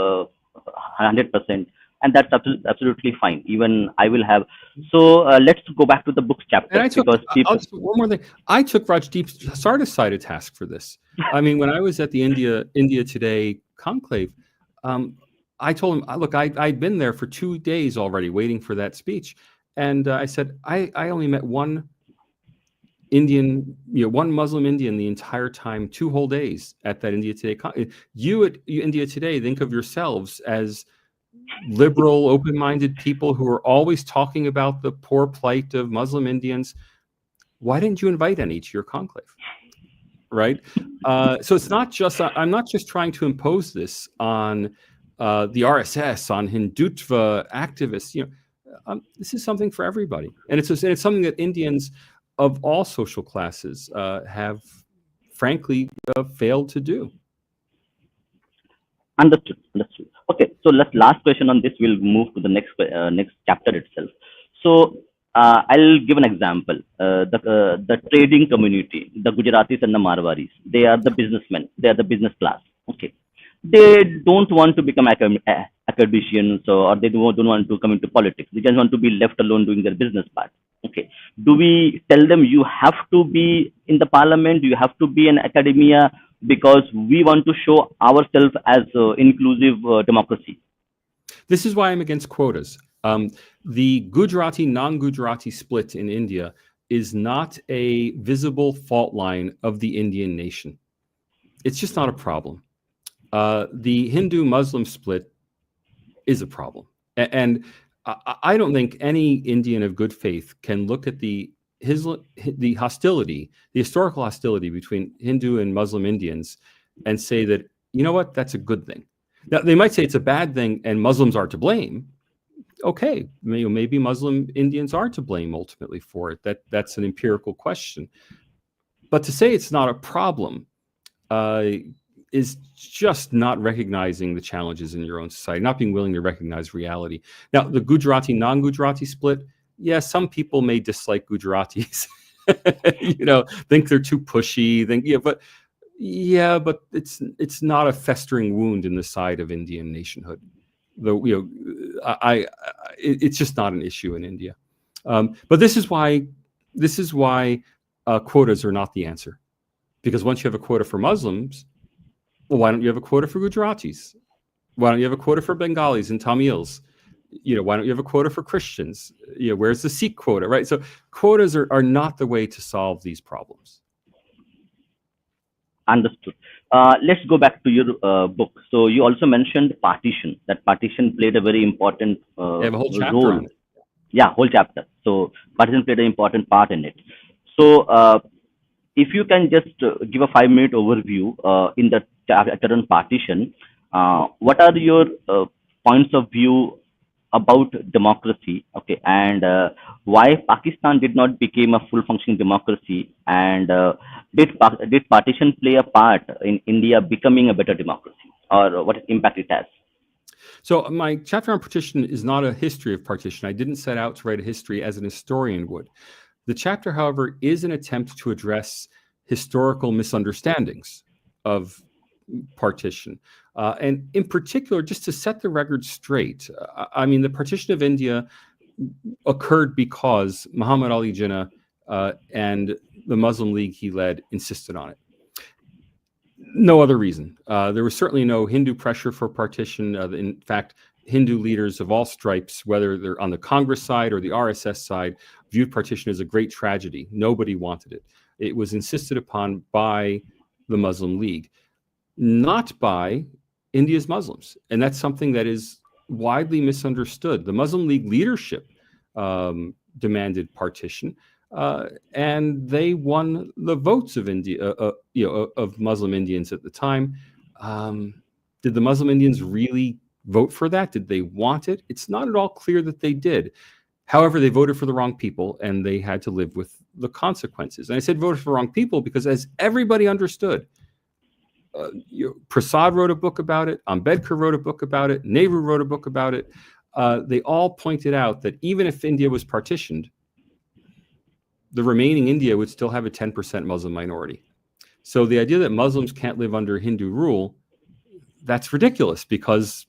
100%, and that's absolutely fine. Even I will have. So let's go back to the book's chapter.
One more thing. I took Rajdeep Sardesai to task for this. I mean, when I was at the India Today conclave, I told him, look, I'd been there for 2 days already waiting for that speech. And I said, I only met one Indian, one Muslim Indian the entire time, 2 whole days at that India Today. You at India Today think of yourselves as liberal, open-minded people who are always talking about the poor plight of Muslim Indians. Why didn't you invite any to your conclave? Right? So it's not just, I'm not just trying to impose this on the RSS, on Hindutva activists. This is something for everybody, and it's something that Indians of all social classes have, frankly, failed to do.
Understood. Okay, so last question on this. We'll move to the next chapter itself. So I'll give an example. The trading community, the Gujaratis and the Marwaris, they are the businessmen. They are the business class. Okay. They don't want to become academicians, or they don't want to come into politics. They just want to be left alone doing their business part. Okay. Do we tell them you have to be in the parliament, you have to be in academia because we want to show ourselves as inclusive democracy?
This is why I'm against quotas. The Gujarati, non-Gujarati split in India is not a visible fault line of the Indian nation. It's just not a problem. The Hindu-Muslim split is a problem. And I don't think any Indian of good faith can look at the hostility, the historical hostility between Hindu and Muslim Indians and say that, that's a good thing. Now, they might say it's a bad thing and Muslims are to blame. Okay, maybe Muslim Indians are to blame ultimately for it. That's an empirical question. But to say it's not a problem is just not recognizing the challenges in your own society, not being willing to recognize reality. Now, the Gujarati, non-Gujarati split, some people may dislike Gujaratis, think they're too pushy, but it's not a festering wound in the side of Indian nationhood. Though, it's just not an issue in India. But this is why quotas are not the answer. Because once you have a quota for Muslims, well, why don't you have a quota for Gujaratis? Why don't you have a quota for Bengalis and Tamils? Why don't you have a quota for Christians? Where's the Sikh quota, right? So quotas are not the way to solve these problems.
Understood. Let's go back to your book. So you also mentioned partition. That partition played a very important
You have a whole chapter
role.
on it.
Yeah, whole chapter. So partition played an important part in it. So if you can just give a 5-minute overview in the chapter on partition, what are your points of view about democracy? Okay, and why Pakistan did not become a full functioning democracy, and did partition play a part in India becoming a better democracy, or what impact it has?
So my chapter on partition is not a history of partition. I didn't set out to write a history as an historian would. The chapter, however, is an attempt to address historical misunderstandings of partition. And in particular, just to set the record straight, I mean, the partition of India occurred because Muhammad Ali Jinnah and the Muslim League he led insisted on it. No other reason. There was certainly no Hindu pressure for partition. In fact, Hindu leaders of all stripes, whether they're on the Congress side or the RSS side, viewed partition as a great tragedy. Nobody wanted it. It was insisted upon by the Muslim League, not by India's Muslims. And that's something that is widely misunderstood. The Muslim League leadership demanded partition, and they won the votes of India, of Muslim Indians at the time. Did the Muslim Indians really vote for that? Did they want it? It's not at all clear that they did. However, they voted for the wrong people, and they had to live with the consequences. And I said voted for the wrong people because, as everybody understood, Prasad wrote a book about it, Ambedkar wrote a book about it, Nehru wrote a book about it. They all pointed out that even if India was partitioned, the remaining India would still have a 10% Muslim minority. So the idea that Muslims can't live under Hindu rule, that's ridiculous, because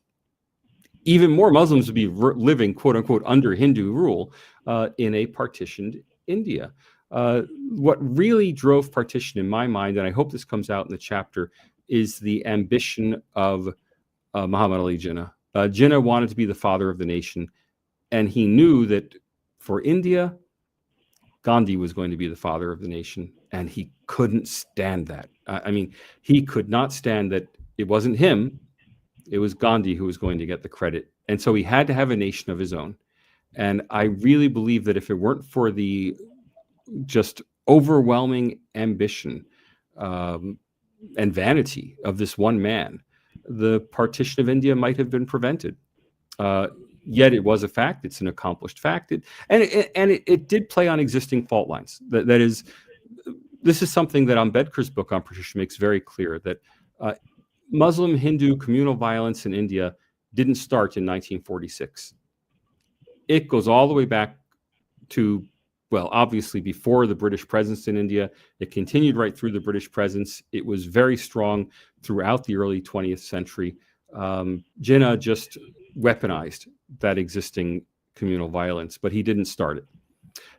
even more Muslims would be living, quote unquote, under Hindu rule in a partitioned India. What really drove partition in my mind, and I hope this comes out in the chapter, is the ambition of Muhammad Ali Jinnah. Jinnah wanted to be the father of the nation, and he knew that for India, Gandhi was going to be the father of the nation, and he couldn't stand that. I mean, he could not stand that it wasn't him, it was Gandhi who was going to get the credit. And so he had to have a nation of his own. And I really believe that if it weren't for the just overwhelming ambition and vanity of this one man, the partition of India might have been prevented. Yet it was a fact. It's an accomplished fact. It did play on existing fault lines. That is, this is something that Ambedkar's book on partition makes very clear, that Muslim-Hindu communal violence in India didn't start in 1946. It goes all the way back to, well, obviously before the British presence in India. It continued right through the British presence. It was very strong throughout the early 20th century. Jinnah just weaponized that existing communal violence, but he didn't start it.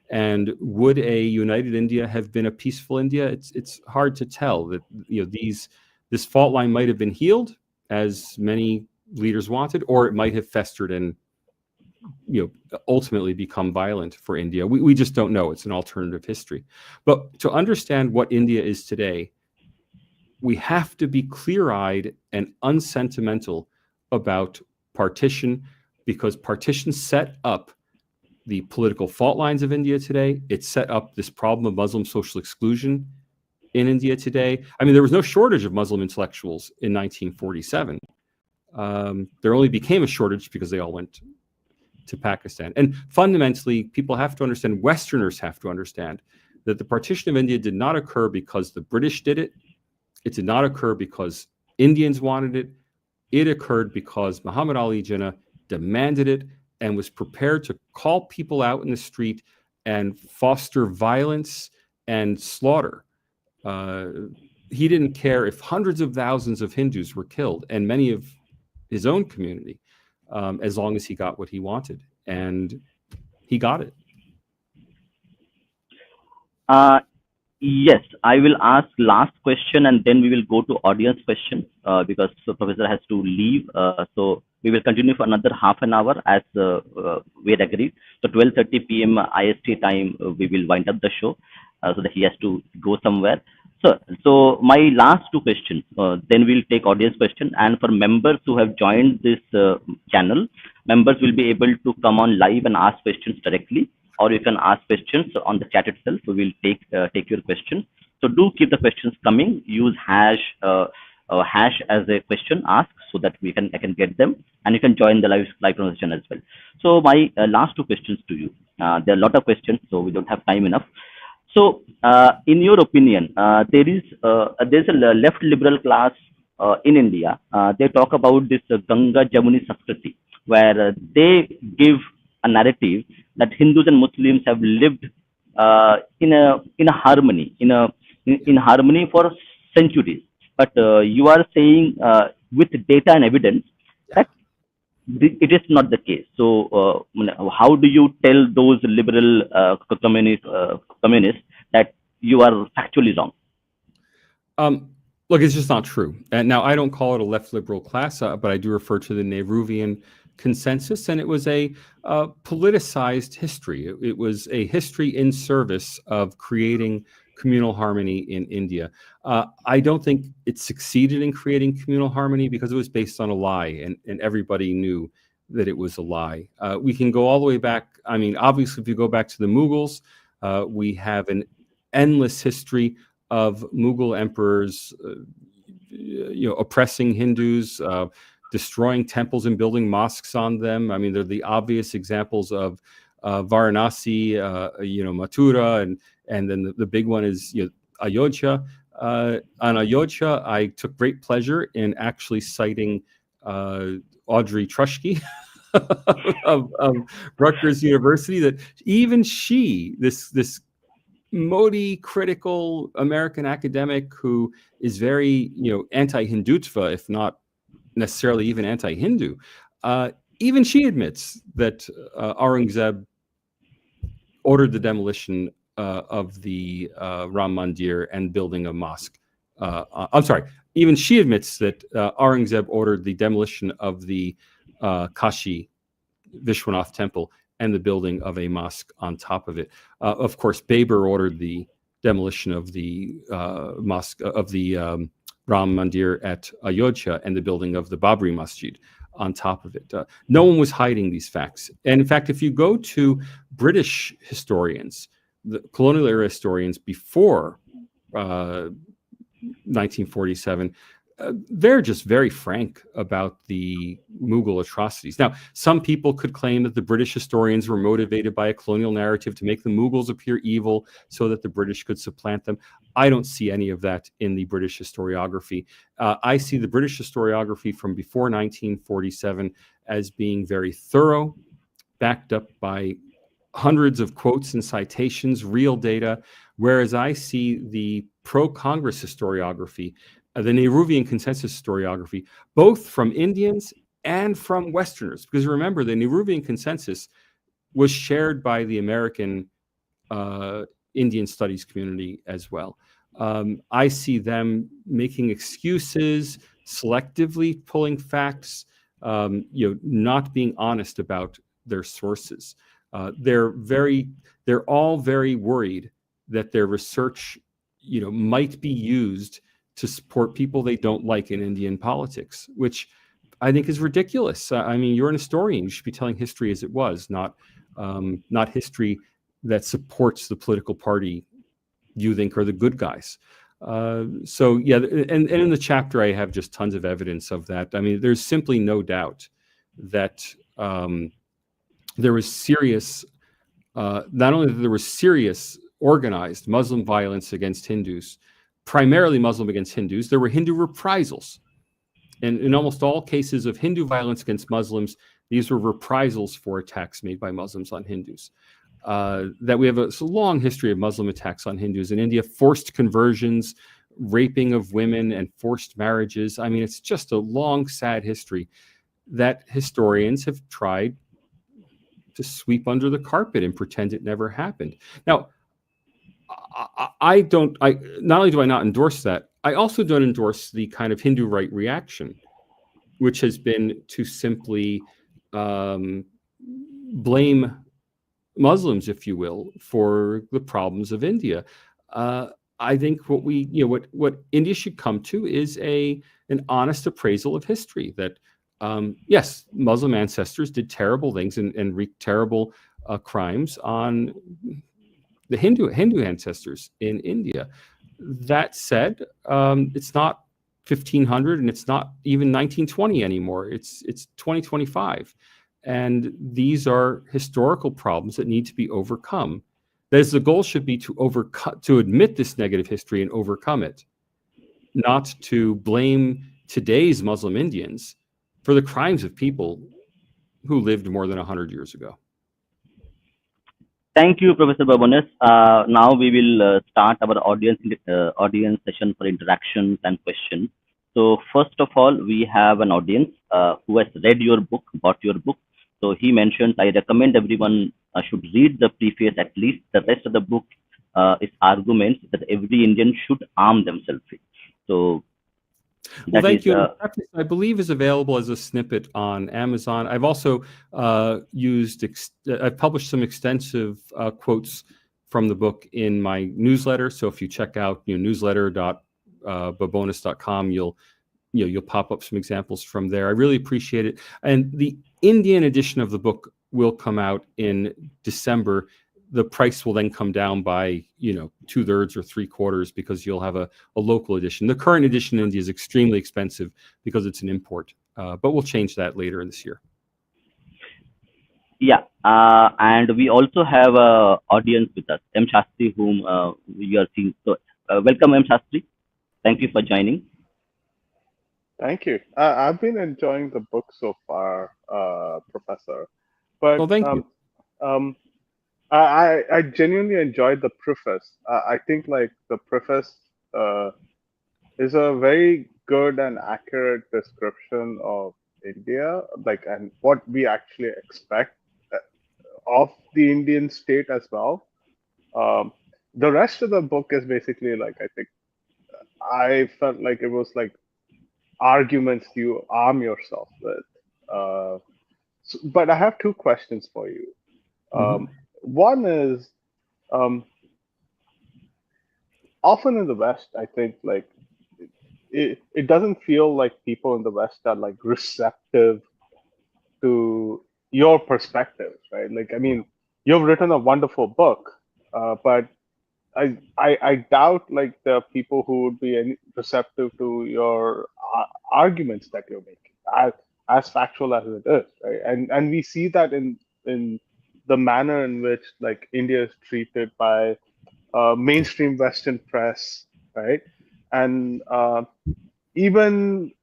And would a united India have been a peaceful India? It's hard to tell. That this fault line might have been healed, as many leaders wanted, or it might have festered and ultimately become violent for India. We just don't know. It's an alternative history. But to understand what India is today, we have to be clear-eyed and unsentimental about partition, because partition set up the political fault lines of India today. It set up this problem of Muslim social exclusion in India today. I mean, there was no shortage of Muslim intellectuals in 1947. There only became a shortage because they all went to Pakistan. And fundamentally, people have to understand, Westerners have to understand, that the partition of India did not occur because the British did it. It did not occur because Indians wanted it. It occurred because Muhammad Ali Jinnah demanded it and was prepared to call people out in the street and foster violence and slaughter. He didn't care if hundreds of thousands of Hindus were killed, and many of his own community, as long as he got what he wanted. And he got it.
Yes, I will ask last question, and then we will go to audience question, because the professor has to leave. So we will continue for another half an hour as we had agreed. So 12:30 p.m. IST time, we will wind up the show, so that he has to go somewhere. So my last two questions, then we'll take audience question. And for members who have joined this channel, members will be able to come on live and ask questions directly, or you can ask questions on the chat itself. We will take your questions. So do keep the questions coming. Use hash as a question ask, so that I can get them, and you can join the live conversation as well. So my last two questions to you. There are a lot of questions, so we don't have time enough. So in your opinion, there's a left liberal class in India, they talk about this Ganga Jamuni Sanskriti, where they give a narrative that Hindus and Muslims have lived in a harmony, in harmony for centuries. But you are saying with data and evidence
Yeah.
that it is not the case. So, how do you tell those liberal communists that you are factually wrong?
Look, it's just not true. And now I don't call it a left liberal class, but I do refer to the Nehruvian consensus, and it was a politicized history. It was a history in service of creating communal harmony in India. I don't think it succeeded in creating communal harmony because it was based on a lie, and everybody knew that it was a lie. We can go all the way back. I mean, obviously, if you go back to the Mughals, we have an endless history of Mughal emperors, oppressing Hindus, destroying temples and building mosques on them. I mean, they're the obvious examples of Varanasi, Mathura, and then the big one is Ayodhya. On Ayodhya, I took great pleasure in actually citing Audrey Trushke of Rutgers University, that even she, this Modi critical American academic who is very anti-Hindutva, if not necessarily even anti-Hindu, even she admits that Aurangzeb ordered the demolition of the Ram Mandir and building a mosque. I'm sorry, even she admits that Aurangzeb ordered the demolition of the Kashi Vishwanath temple and the building of a mosque on top of it. Of course, Babur ordered the demolition of the mosque of the Ram Mandir at Ayodhya and the building of the Babri Masjid on top of it. No one was hiding these facts. And in fact, if you go to British historians, the colonial era historians before 1947, they're just very frank about the Mughal atrocities. Now, some people could claim that the British historians were motivated by a colonial narrative to make the Mughals appear evil so that the British could supplant them. I don't see any of that in the British historiography. I see the British historiography from before 1947 as being very thorough, backed up by hundreds of quotes and citations, real data, whereas I see the pro-Congress historiography, the Nehruvian consensus historiography, both from Indians and from Westerners. Because remember, the Nehruvian consensus was shared by the American Indian studies community as well. I see them making excuses, selectively pulling facts, not being honest about their sources. They're all very worried that their research, might be used to support people they don't like in Indian politics, which I think is ridiculous. I mean, you're an historian; you should be telling history as it was, not history that supports the political party you think are the good guys. So yeah, and in the chapter I have just tons of evidence of that. I mean, there's simply no doubt that there was serious, not only that there was serious organized Muslim violence against Hindus, primarily Muslim against Hindus, there were Hindu reprisals. And in almost all cases of Hindu violence against Muslims, these were reprisals for attacks made by Muslims on Hindus. That we have a long history of Muslim attacks on Hindus in India, forced conversions, raping of women, and forced marriages. I mean, it's just a long, sad history that historians have tried to sweep under the carpet and pretend it never happened. Now, I not only do I not endorse that, I also don't endorse the kind of Hindu right reaction, which has been to simply blame Muslims, if you will, for the problems of India. I think what India should come to is an honest appraisal of history. That yes, Muslim ancestors did terrible things and wreaked terrible crimes on the Hindu ancestors in India. That said, it's not 1500 and it's not even 1920 anymore. It's 2025. And these are historical problems that need to be overcome. That is, the goal should be to admit this negative history and overcome it, not to blame today's Muslim Indians for the crimes of people who lived more than 100 years ago.
Thank you, Professor Babones. Now we will start our audience session for interactions and questions. So first of all, we have an audience who has read your book, bought your book. So he mentions, I recommend everyone should read the preface at least. The rest of the book is arguments that every Indian should arm themselves with. So
well, thank you.
Uh,
I believe is available as a snippet on Amazon. I've also I've published some extensive quotes from the book in my newsletter. So if you check out newsletter.babones.com, you'll pop up some examples from there. I really appreciate it. And the Indian edition of the book will come out in December. The price will then come down by 2/3 or 3/4 because you'll have a local edition. The current edition in India is extremely expensive because it's an import, but we'll change that later in this year.
Yeah, and we also have a audience with us, M. Shastri, whom we are seeing. So welcome, M. Shastri. Thank you for joining.
Thank you. I've been enjoying the book so far, Professor. But
well, thank you.
I genuinely enjoyed the preface. I think like the preface is a very good and accurate description of India, like, and what we actually expect of the Indian state as well. The rest of the book is basically like, I think I felt like it was like arguments you arm yourself with. But I have two questions for you. One is, often in the West, I think like it doesn't feel like people in the West are like receptive to your perspectives, right? Like, I mean, you've written a wonderful book, but I doubt like there are people who would be receptive to your arguments that you're making, as factual as it is, right? And we see that in the manner in which like India is treated by mainstream Western press, right? And even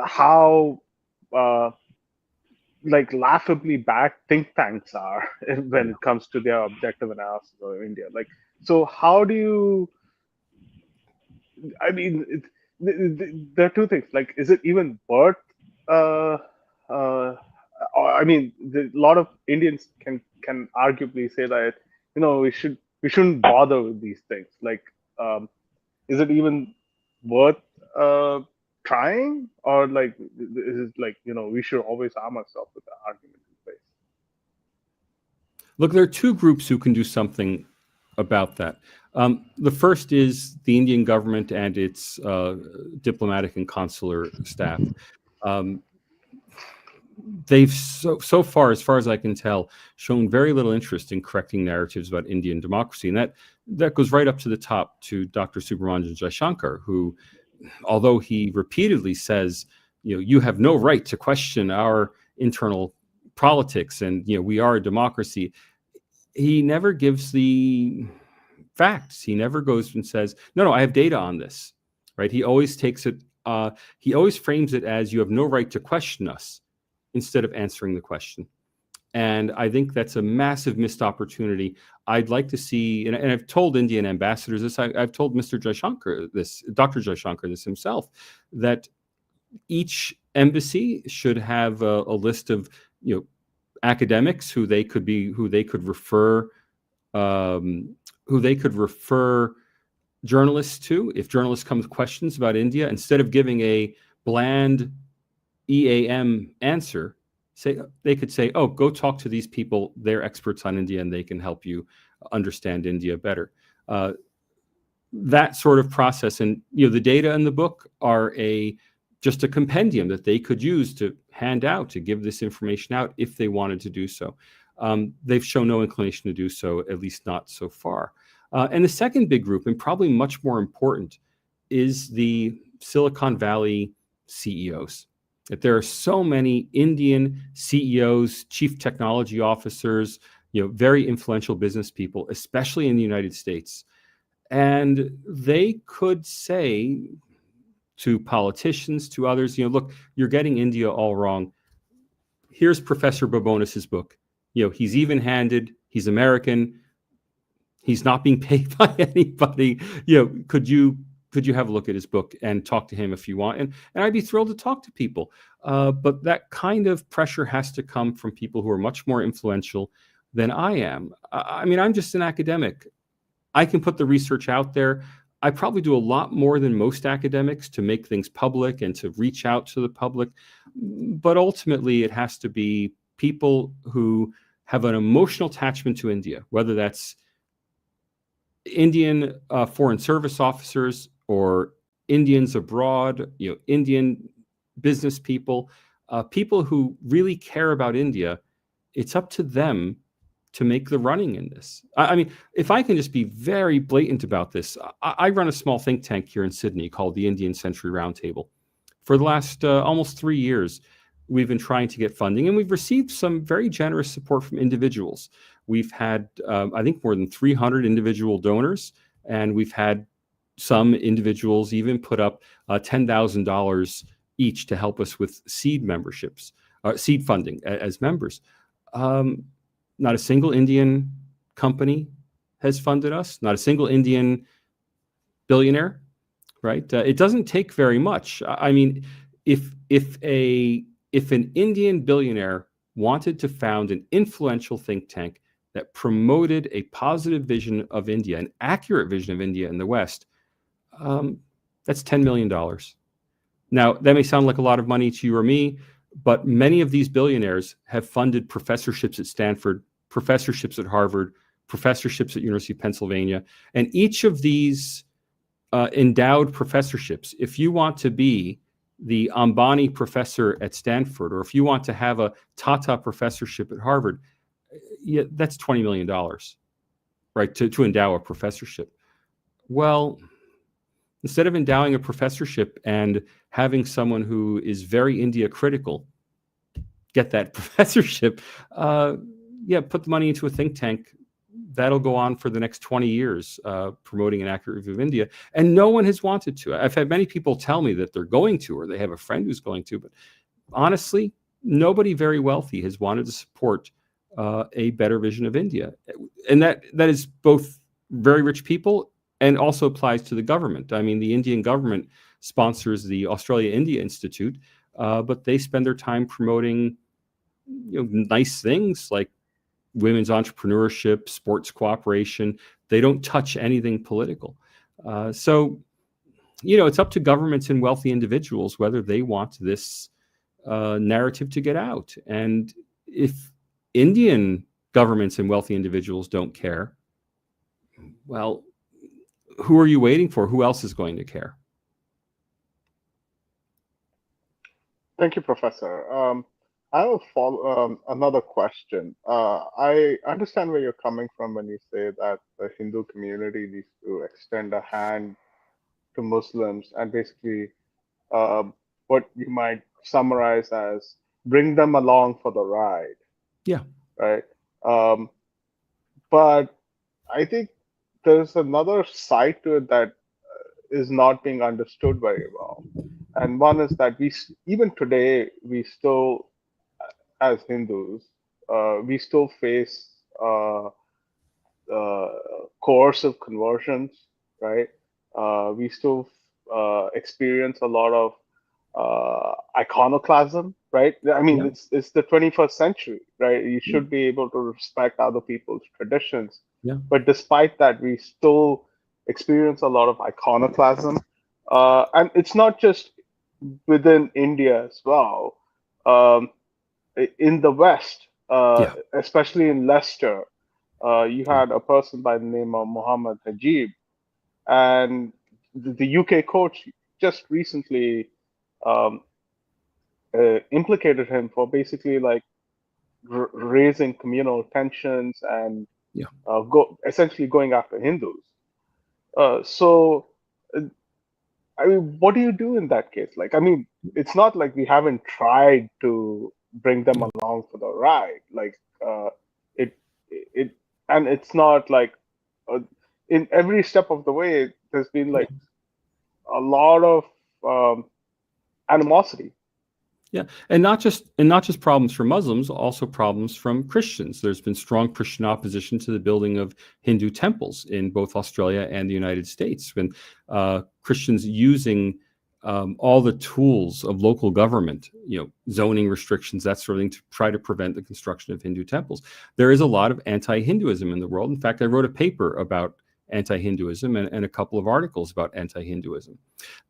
how like laughably bad think tanks are when it comes to their objective analysis of India. Like, so how do you? I mean, there are two things. Like, is it even worth? I mean, a lot of Indians can arguably say that we shouldn't bother with these things. Like, is it even worth trying, or like is it like we should always arm ourselves with the argument in place?
Look, there are two groups who can do something about that. The first is the Indian government and its diplomatic and consular staff. They've so far as I can tell, shown very little interest in correcting narratives about Indian democracy, and that goes right up to the top to Dr. Subrahmanyam Jaishankar, who, although he repeatedly says, you have no right to question our internal politics, and we are a democracy, he never gives the facts. He never goes and says, no, I have data on this, right? He always takes it. He always frames it as you have no right to question us, instead of answering the question. And I think that's a massive missed opportunity. I'd like to see, and I've told Indian ambassadors this, I've told Mr. Jaishankar this, Dr. Jaishankar this himself, that each embassy should have a list of academics who they could refer journalists to if journalists come with questions about India. Instead of giving a bland EAM answer, they could say, oh, go talk to these people. They're experts on India and they can help you understand India better. That sort of process, and the data in the book are just a compendium that they could use to hand out, to give this information out if they wanted to do so. They've shown no inclination to do so, at least not so far. And the second big group, and probably much more important, is the Silicon Valley CEOs. That there are so many Indian CEOs, chief technology officers, very influential business people, especially in the United States. And they could say to politicians, to others. Look, you're getting India all wrong. Here's Professor Babones' book. He's even-handed. He's American. He's not being paid by anybody. Could you have a look at his book and talk to him if you want? And I'd be thrilled to talk to people. But that kind of pressure has to come from people who are much more influential than I am. I mean, I'm just an academic. I can put the research out there. I probably do a lot more than most academics to make things public and to reach out to the public. But ultimately, it has to be people who have an emotional attachment to India, whether that's Indian foreign service officers or Indians abroad, Indian business people, people who really care about India. It's up to them to make the running in this. I mean, if I can just be very blatant about this, I run a small think tank here in Sydney called the Indian Century Roundtable. For the last almost 3 years, we've been trying to get funding, and we've received some very generous support from individuals. We've had, I think, more than 300 individual donors, and we've had some individuals even put up $10,000 each to help us with seed memberships, seed funding as members. Not a single Indian company has funded us, not a single Indian billionaire, right? It doesn't take very much. I mean, if an Indian billionaire wanted to found an influential think tank that promoted a positive vision of India, an accurate vision of India in the West, that's $10 million. Now, that may sound like a lot of money to you or me, but many of these billionaires have funded professorships at Stanford, professorships at Harvard, professorships at University of Pennsylvania. And each of these endowed professorships, if you want to be the Ambani professor at Stanford, or if you want to have a Tata professorship at Harvard, that's $20 million, right, to endow a professorship. Well, instead of endowing a professorship and having someone who is very India critical get that professorship, put the money into a think tank. That'll go on for the next 20 years, promoting an accurate view of India. And no one has wanted to. I've had many people tell me that they're going to, or they have a friend who's going to, but honestly, nobody very wealthy has wanted to support a better vision of India. And that is both very rich people and also applies to the government. I mean, the Indian government sponsors the Australia-India Institute, but they spend their time promoting nice things like women's entrepreneurship, sports cooperation. They don't touch anything political. So it's up to governments and wealthy individuals whether they want this narrative to get out. And if Indian governments and wealthy individuals don't care, well, who are you waiting for? Who else is going to care?
Thank you, Professor. I have another question. I understand where you're coming from when you say that the Hindu community needs to extend a hand to Muslims and basically what you might summarize as bring them along for the ride.
Yeah.
Right. But I think there's another side to it that is not being understood very well. And one is that even today, we still, as Hindus, we still face coercive conversions, right? We still experience a lot of iconoclasm, right? I mean, it's the 21st century, right? You should be able to respect other people's traditions.
Yeah.
But despite that, we still experience a lot of iconoclasm. And it's not just within India as well. In the West, especially in Leicester, you had a person by the name of Muhammad Najib, and the UK courts just recently implicated him for basically like raising communal tensions and essentially going after Hindus. So, I mean, what do you do in that case? Like, I mean, it's not like we haven't tried to bring them along for the ride. Like, and it's not like in every step of the way, there's been like a lot of animosity.
Yeah, and not just problems for Muslims, also problems from Christians. There's been strong Christian opposition to the building of Hindu temples in both Australia and the United States. When Christians using all the tools of local government, zoning restrictions, that sort of thing, to try to prevent the construction of Hindu temples. There is a lot of anti-Hinduism in the world. In fact, I wrote a paper about anti-Hinduism and a couple of articles about anti-Hinduism.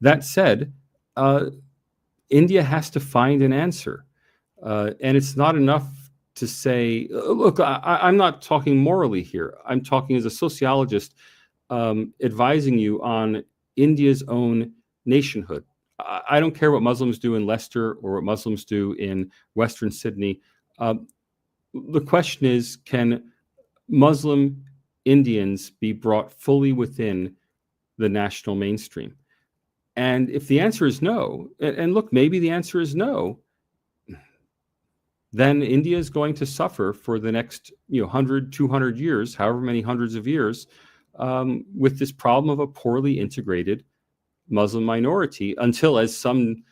That said, India has to find an answer. And it's not enough to say, look, I'm not talking morally here. I'm talking as a sociologist, advising you on India's own nationhood. I don't care what Muslims do in Leicester or what Muslims do in Western Sydney. The question is, can Muslim Indians be brought fully within the national mainstream? And if the answer is no, and look, maybe the answer is no, then India is going to suffer for the next 100, 200 years, however many hundreds of years, with this problem of a poorly integrated Muslim minority, until, as some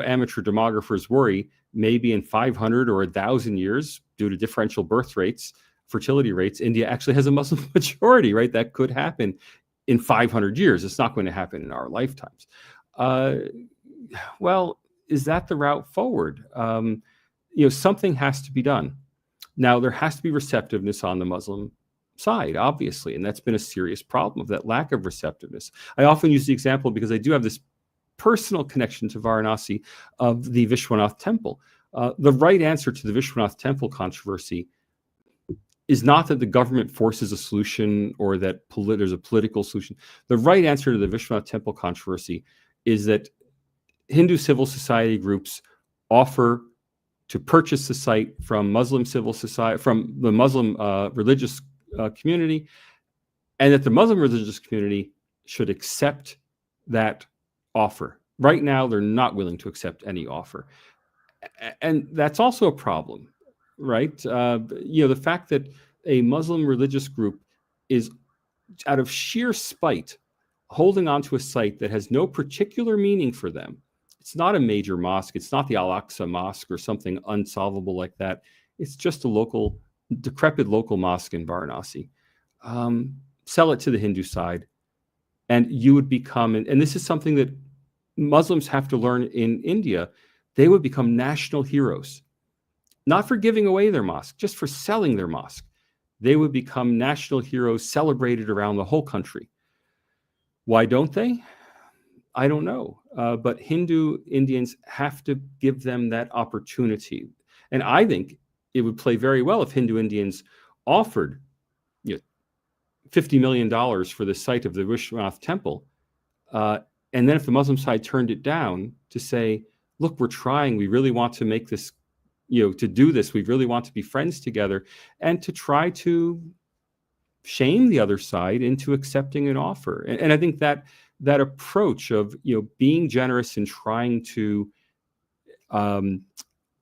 amateur demographers worry, maybe in 500 or 1,000 years, due to differential birth rates, fertility rates, India actually has a Muslim majority, right? That could happen in 500 years. It's not going to happen in our lifetimes. Well, is that the route forward? Something has to be done. Now, there has to be receptiveness on the Muslim side, obviously, and that's been a serious problem, of that lack of receptiveness. I often use the example, because I do have this personal connection to Varanasi, of the Vishwanath temple. The right answer to the Vishwanath temple controversy is not that the government forces a solution or that there's a political solution. The right answer to the Vishwanath temple controversy is that Hindu civil society groups offer to purchase the site from Muslim civil society, from the Muslim religious community, and that the Muslim religious community should accept that offer. Right now, they're not willing to accept any offer. And that's also a problem, right? The fact that a Muslim religious group is, out of sheer spite, holding on to a site that has no particular meaning for them. It's not a major mosque. It's not the Al-Aqsa Mosque or something unsolvable like that. It's just a decrepit local mosque in Varanasi. Sell it to the Hindu side, and you would become, and this is something that Muslims have to learn in India, they would become national heroes, not for giving away their mosque, just for selling their mosque. They would become national heroes, celebrated around the whole country. Why don't they? I don't know. But Hindu Indians have to give them that opportunity. And I think it would play very well if Hindu Indians offered $50 million for the site of the Vishwanath temple. And then if the Muslim side turned it down, to say, look, we're trying, we really want to make this, to do this, we really want to be friends together, and to try to shame the other side into accepting an offer. And I think that approach of, being generous and trying to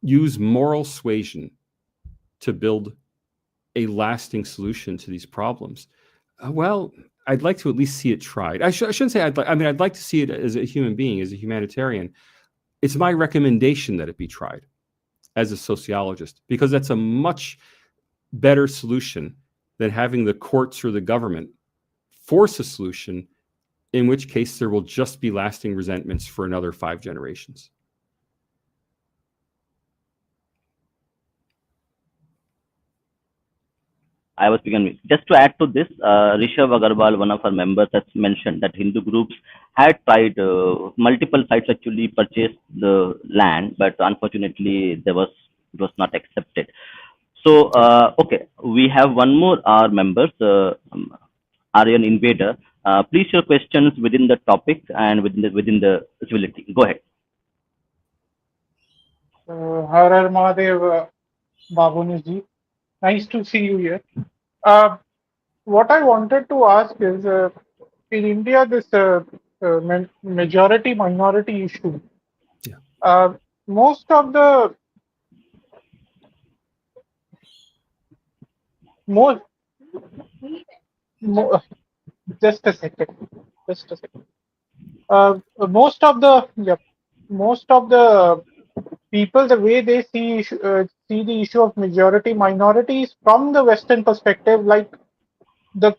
use moral suasion to build a lasting solution to these problems, well, I'd like to at least see it tried. I shouldn't say I'd like to see it as a human being, as a humanitarian. It's my recommendation that it be tried as a sociologist, because that's a much better solution than having the courts or the government force a solution, in which case there will just be lasting resentments for another 5 generations.
I was beginning. Just to add to this, Rishabh Agarwal, one of our members, has mentioned that Hindu groups had tried multiple sites actually purchased the land, but unfortunately it was not accepted. So okay, we have one more our members, Aryan Invader. Please share questions within the topic and within the civility. Go ahead.
Har Mahadev, Babones ji. Nice to see you here. What I wanted to ask is, in India, this majority minority issue.
Yeah.
Most of the just a second. Most of the most of the people, the way they see the issue of majority minorities from the Western perspective, like the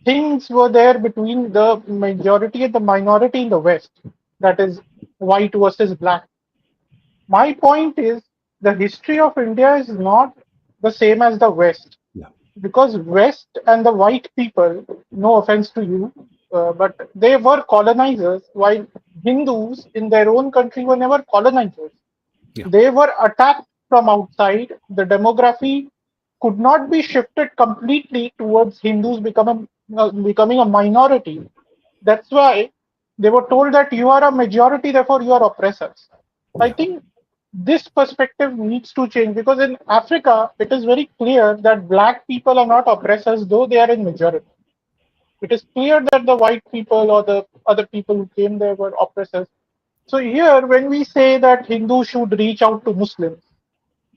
things were there between the majority and the minority in the West, that is white versus black. My point is the history of India is not the same as the West,
Yeah.
because West and the white people, no offense to you, but they were colonizers, while Hindus in their own country were never colonizers.
Yeah.
They were attacked from outside. The demography could not be shifted completely towards Hindus becoming a minority. That's why they were told that you are a majority, therefore you are oppressors. I
Yeah.
think this perspective needs to change, because in Africa, it is very clear that black people are not oppressors, though they are in majority. It is clear that the white people or the other people who came there were oppressors. So here, when we say that Hindus should reach out to Muslims,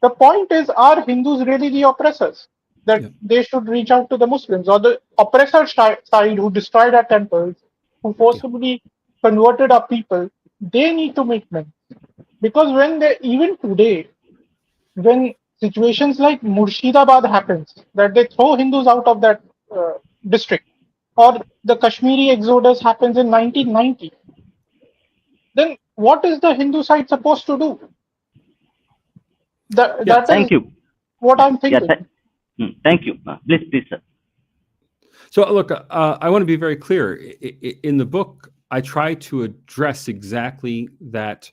the point is, are Hindus really the oppressors? That
Yeah.
they should reach out to the Muslims, or the oppressor side who destroyed our temples, who
Yeah.
forcibly converted our people, they need to make men. Because when they, even today, when situations like Murshidabad happens, that they throw Hindus out of that district, or the Kashmiri exodus happens in 1990, then what is the Hindu side supposed to do?
Yeah.
That is
Thank you.
what I'm
Yeah,
thinking.
thank you. Please, sir.
So look, I want to be very clear. In the book, I try to address exactly that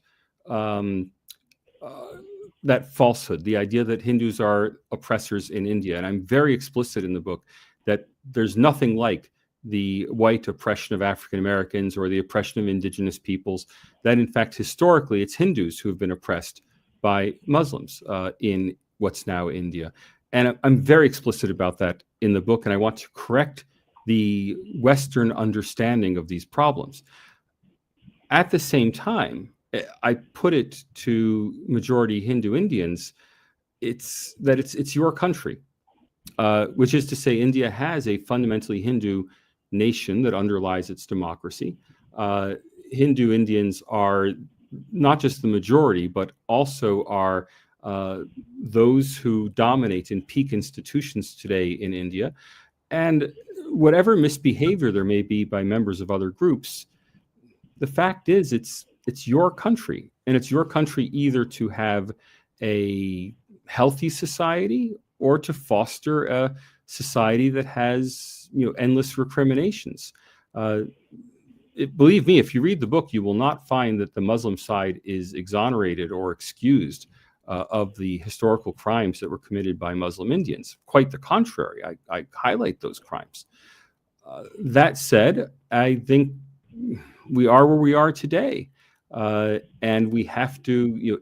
that falsehood, the idea that Hindus are oppressors in India. And I'm very explicit in the book that there's nothing like the white oppression of African Americans or the oppression of indigenous peoples, that in fact, historically, it's Hindus who have been oppressed by Muslims in what's now India. And I'm very explicit about that in the book, and I want to correct the Western understanding of these problems. At the same time, I put it to majority Hindu Indians, it's your country, which is to say India has a fundamentally Hindu nation that underlies its democracy. Hindu Indians are not just the majority, but also are those who dominate in peak institutions today in India. And whatever misbehavior there may be by members of other groups, the fact is it's your country, and it's your country either to have a healthy society or to foster a society that has endless recriminations. Believe me, if you read the book, you will not find that the Muslim side is exonerated or excused of the historical crimes that were committed by Muslim Indians. Quite the contrary, I highlight those crimes. That said, I think we are where we are today, and we have to.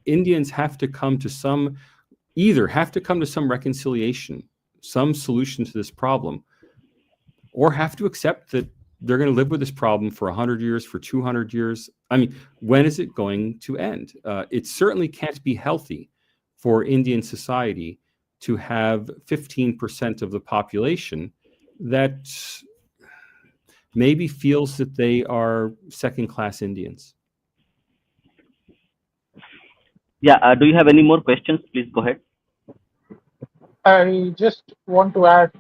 Indians have to come to some reconciliation, some solution to this problem, or have to accept that they're going to live with this problem for 100 years, for 200 years. I mean, when is it going to end? It certainly can't be healthy for Indian society to have 15% of the population that maybe feels that they are second-class Indians.
Yeah, do you have any more questions? Please go ahead.
I just want to add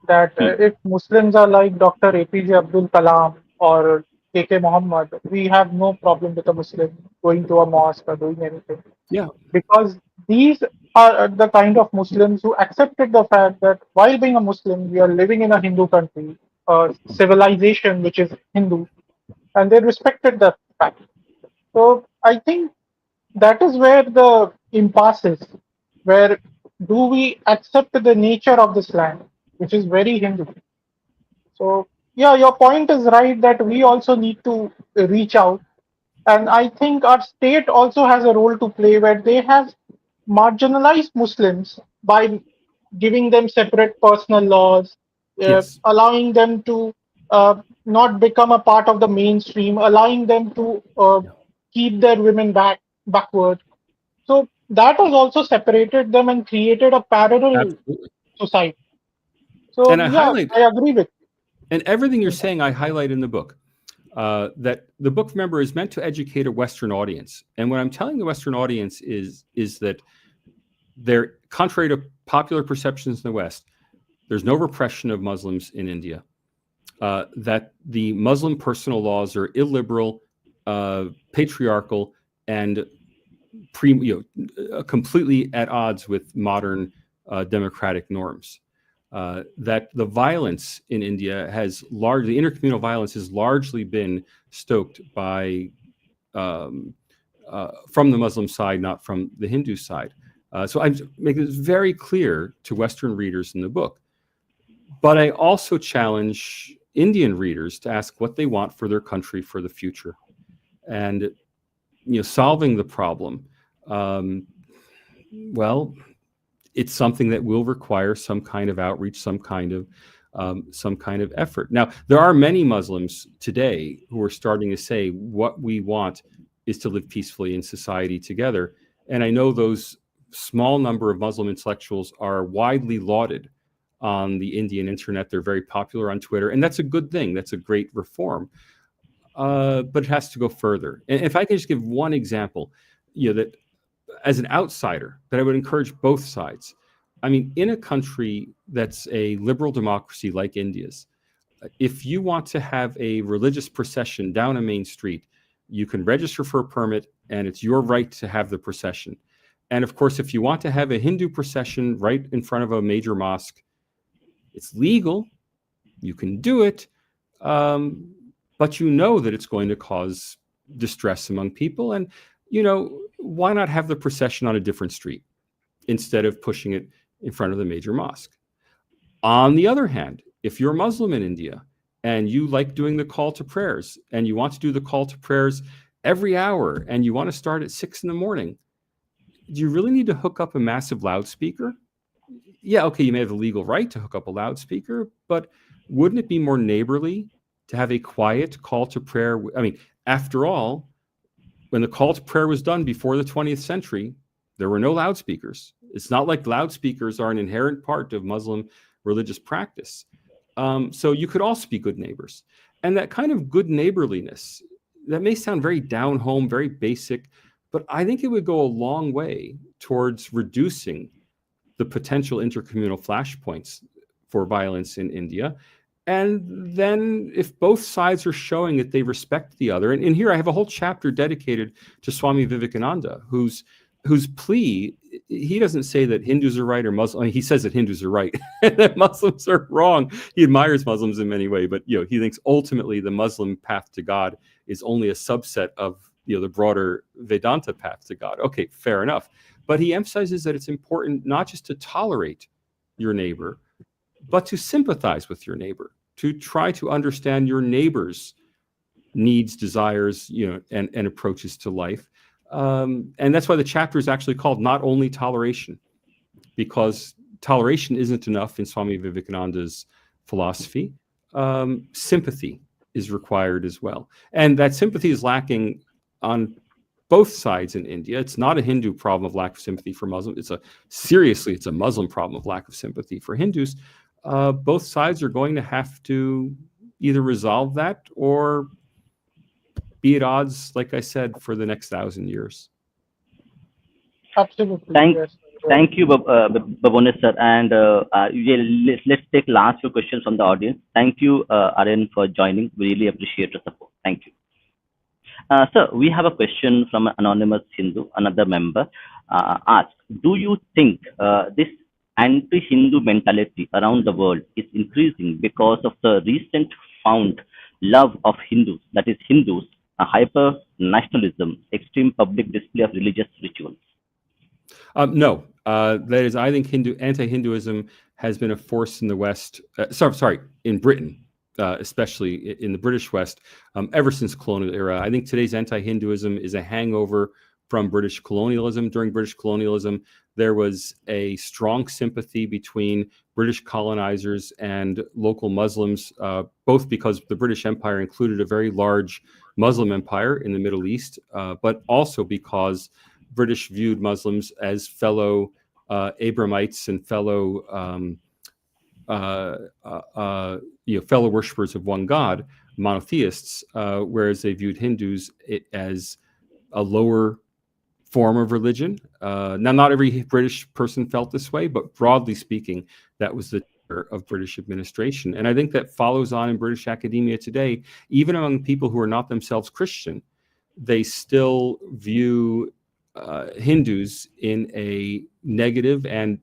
that if Muslims are like Dr. APJ Abdul Kalam or KK Muhammad, we have no problem with a Muslim going to a mosque or doing anything.
Yeah.
Because these are the kind of Muslims who accepted the fact that while being a Muslim, we are living in a Hindu country, a civilization which is Hindu, and they respected that fact. So I think that is where the impasse is, where do we accept the nature of this land, which is very Hindu. So yeah, your point is right that we also need to reach out, and I think our state also has a role to play, where they have marginalized Muslims by giving them separate personal laws,
Yes.
allowing them to not become a part of the mainstream, allowing them to keep their women backward. So that has also separated them and created a parallel
Absolutely.
society. So
And I
yeah,
highlight,
I agree with you.
and everything you're saying, I highlight in the book. that the book, remember, is meant to educate a Western audience. And what I'm telling the Western audience is that they're, contrary to popular perceptions in the West, there's no repression of Muslims in India. That the Muslim personal laws are illiberal, patriarchal, and completely at odds with modern democratic norms. That the violence in India the intercommunal violence has largely been stoked by from the Muslim side, not from the Hindu side. So I'm making this very clear to Western readers in the book. But I also challenge Indian readers to ask what they want for their country for the future, and solving the problem. Well, it's something that will require some kind of outreach, some kind of effort. Now, there are many Muslims today who are starting to say what we want is to live peacefully in society together. And I know those small number of Muslim intellectuals are widely lauded on the Indian internet. They're very popular on Twitter, and that's a good thing. That's a great reform. But it has to go further. And if I can just give one example, that as an outsider, that I would encourage both sides. I mean, in a country that's a liberal democracy like India's, if you want to have a religious procession down a main street, you can register for a permit, and it's your right to have the procession. And of course, if you want to have a Hindu procession right in front of a major mosque, it's legal. You can do it. But you know that it's going to cause distress among people. And, why not have the procession on a different street instead of pushing it in front of the major mosque? On the other hand, if you're Muslim in India and you like doing the call to prayers, and you want to do the call to prayers every hour, and you want to start at 6 a.m, do you really need to hook up a massive loudspeaker? Yeah, okay, you may have the legal right to hook up a loudspeaker, but wouldn't it be more neighborly to have a quiet call to prayer? I mean, after all, when the call to prayer was done before the 20th century, there were no loudspeakers. It's not like loudspeakers are an inherent part of Muslim religious practice. So you could also be good neighbors. And that kind of good neighborliness, that may sound very down home, very basic, but I think it would go a long way towards reducing the potential intercommunal flashpoints for violence in India. And then if both sides are showing that they respect the other, and here I have a whole chapter dedicated to Swami Vivekananda, whose plea, he doesn't say that Hindus are right or Muslims. I mean, he says that Hindus are right, and that Muslims are wrong. He admires Muslims in many ways, but he thinks ultimately the Muslim path to God is only a subset of the broader Vedanta path to God. Okay, fair enough. But he emphasizes that it's important not just to tolerate your neighbor, but to sympathize with your neighbor, to try to understand your neighbor's needs, desires, and approaches to life. And that's why the chapter is actually called Not Only Toleration, because toleration isn't enough in Swami Vivekananda's philosophy. Sympathy is required as well. And that sympathy is lacking on both sides in India. It's not a Hindu problem of lack of sympathy for Muslims. It's a Muslim problem of lack of sympathy for Hindus. Both sides are going to have to either resolve that or be at odds, like I said, for the next 1,000 years.
Absolutely.
Thank you, Babones sir. And let's take last few questions from the audience. Thank you, Aryan, for joining. We really appreciate your support. Thank you. Sir, we have a question from an anonymous Hindu, another member, asked, do you think this anti-Hindu mentality around the world is increasing because of the recent found love of Hindus, that is Hindus, a hyper-nationalism, extreme public display of religious rituals?
No, that is, I think anti-Hinduism has been a force in the West, in Britain, especially in the British West, ever since colonial era. I think today's anti-Hinduism is a hangover from British colonialism. During British colonialism, there was a strong sympathy between British colonizers and local Muslims, both because the British Empire included a very large Muslim empire in the Middle East, but also because British viewed Muslims as fellow Abrahamites and fellow fellow worshippers of one God. monotheists, whereas they viewed Hindus as a lower form of religion. Now, not every British person felt this way, but broadly speaking, that was the tenor of British administration. And I think that follows on in British academia today, even among people who are not themselves Christian. They still view Hindus in a negative, and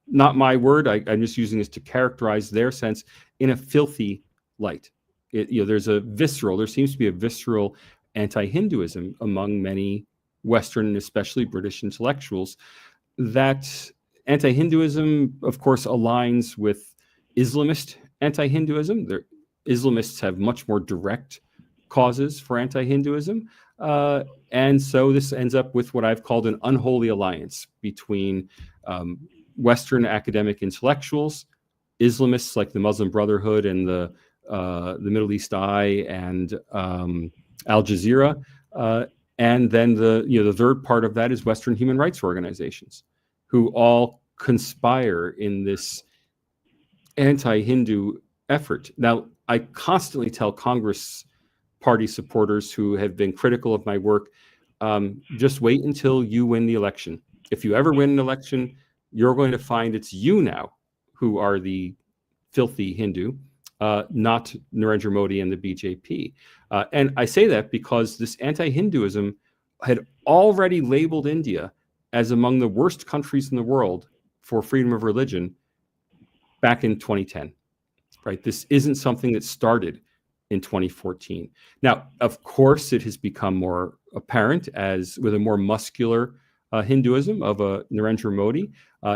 not my word, I'm just using this to characterize their sense, in a filthy light. There seems to be a visceral anti-Hinduism among many Western and especially British intellectuals. That anti-Hinduism, of course, aligns with Islamist anti-Hinduism. Islamists have much more direct causes for anti-Hinduism. And so this ends up with what I've called an unholy alliance between Western academic intellectuals, Islamists like the Muslim Brotherhood and the Middle East Eye and Al Jazeera, and then the third part of that is Western human rights organizations, who all conspire in this anti-Hindu effort. Now, I constantly tell Congress Party supporters who have been critical of my work, just wait until you win the election. If you ever win an election, you're going to find it's you now who are the filthy Hindu, not Narendra Modi and the BJP. And I say that because this anti-Hinduism had already labeled India as among the worst countries in the world for freedom of religion back in 2010, right? This isn't something that started in 2014. Now, of course, it has become more apparent as with a more muscular Hinduism of Narendra Modi.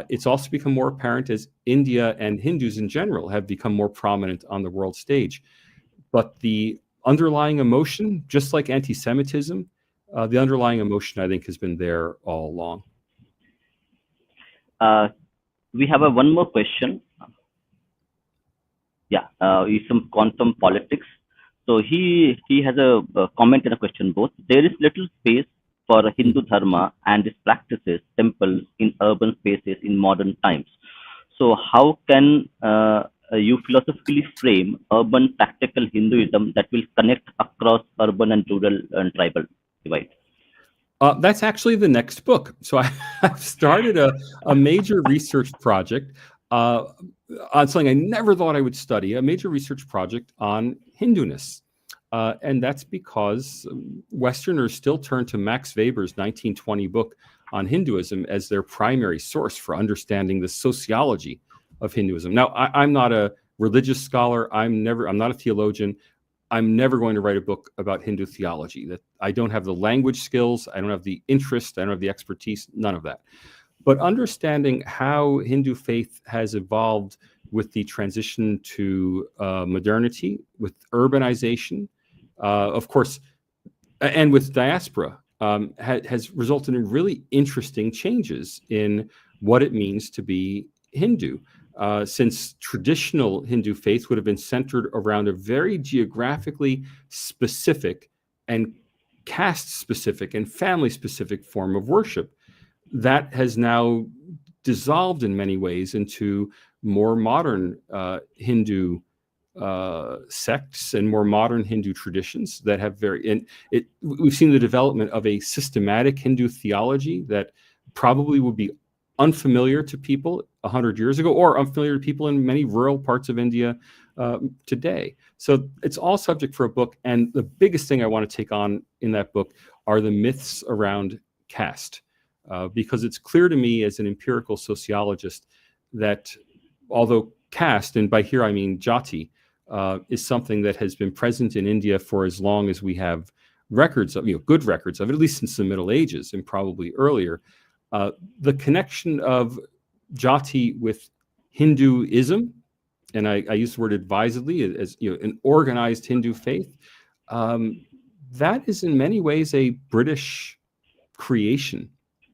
It's also become more apparent as India and Hindus in general have become more prominent on the world stage. But the underlying emotion, just like anti-Semitism, the underlying emotion, I think, has been there all along.
We have one more question. Yeah, it's some quantum politics. So he has a comment and a question both. There is little space for Hindu Dharma and its practices, temples in urban spaces in modern times. So how can you philosophically frame urban practical Hinduism that will connect across urban and rural and tribal divide?
That's actually the next book. So I've started a major research project on something I never thought I would study, a major research project on Hinduness. And that's because Westerners still turn to Max Weber's 1920 book on Hinduism as their primary source for understanding the sociology of Hinduism. Now, I'm not a religious scholar. I'm not a theologian. I'm never going to write a book about Hindu theology. That I don't have the language skills. I don't have the interest. I don't have the expertise. None of that. But understanding how Hindu faith has evolved with the transition to modernity, with urbanization, of course, and with diaspora, has resulted in really interesting changes in what it means to be Hindu. Since traditional Hindu faith would have been centered around a very geographically specific and caste-specific and family-specific form of worship, that has now dissolved in many ways into more modern Hindu sects and more modern Hindu traditions that have we've seen the development of a systematic Hindu theology that probably would be unfamiliar to people 100 years ago or unfamiliar to people in many rural parts of India today. So it's all subject for a book. And the biggest thing I want to take on in that book are the myths around caste. Because it's clear to me as an empirical sociologist that although caste, and by here I mean jati, is something that has been present in India for as long as we have records of, good records of it, at least since the Middle Ages and probably earlier, the connection of jati with Hinduism, and I use the word advisedly, as an organized Hindu faith, that is in many ways a British creation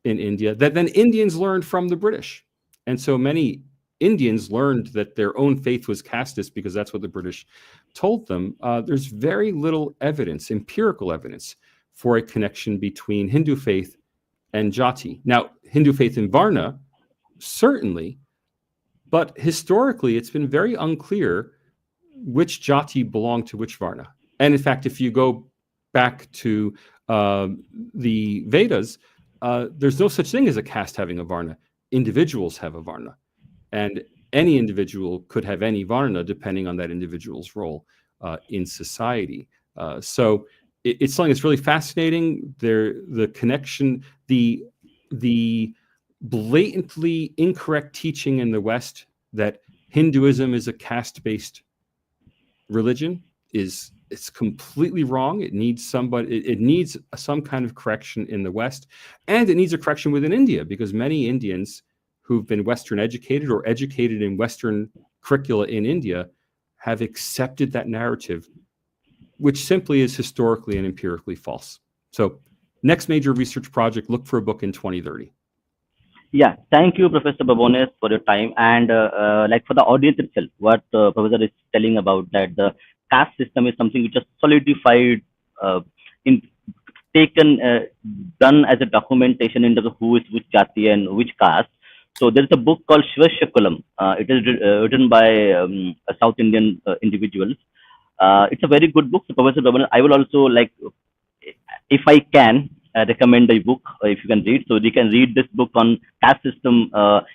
in India that then Indians learned from the British. And so many Indians learned that their own faith was casteist because that's what the British told them. There's very little evidence, empirical evidence, for a connection between Hindu faith and jati. Now, Hindu faith in Varna, certainly, but historically it's been very unclear which jati belonged to which Varna. And in fact, if you go back to the Vedas, there's no such thing as a caste having a varna. Individuals have a varna. And any individual could have any varna depending on that individual's role in society. So it's something that's really fascinating. The connection, the blatantly incorrect teaching in the West that Hinduism is a caste-based religion it's completely wrong. It needs somebody. It needs some kind of correction in the West, and it needs a correction within India, because many Indians who've been Western educated or educated in Western curricula in India have accepted that narrative, which simply is historically and empirically false. So, next major research project, look for a book in 2030.
Yeah, thank you, Professor Babones, for your time. And like for the audience itself, what Professor is telling about that the caste system is something which is solidified, in taken, done as a documentation in terms of who is which jati and which caste. So there is a book called Shivashakulam. It is written by South Indian individuals. It's a very good book. So Professor Babones, I will also like, if I can, recommend the book if you can read. So you can read this book on caste system,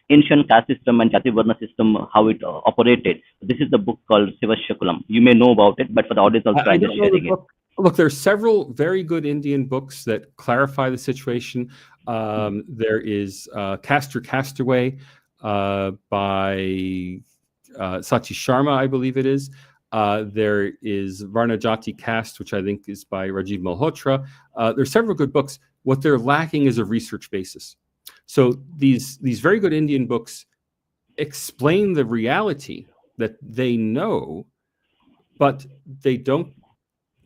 ancient caste system and Jati Varna system, how it operated. This is the book called Shivashakulam. You may know about it, but for the audience also, I'm just sharing it.
Look, there are several very good Indian books that clarify the situation. There is Caste or Castaway by Sachi Sharma, I believe it is. There is Varna Jati Caste, which I think is by Rajiv Malhotra. There are several good books. What they're lacking is a research basis. So these very good Indian books explain the reality that they know, but they don't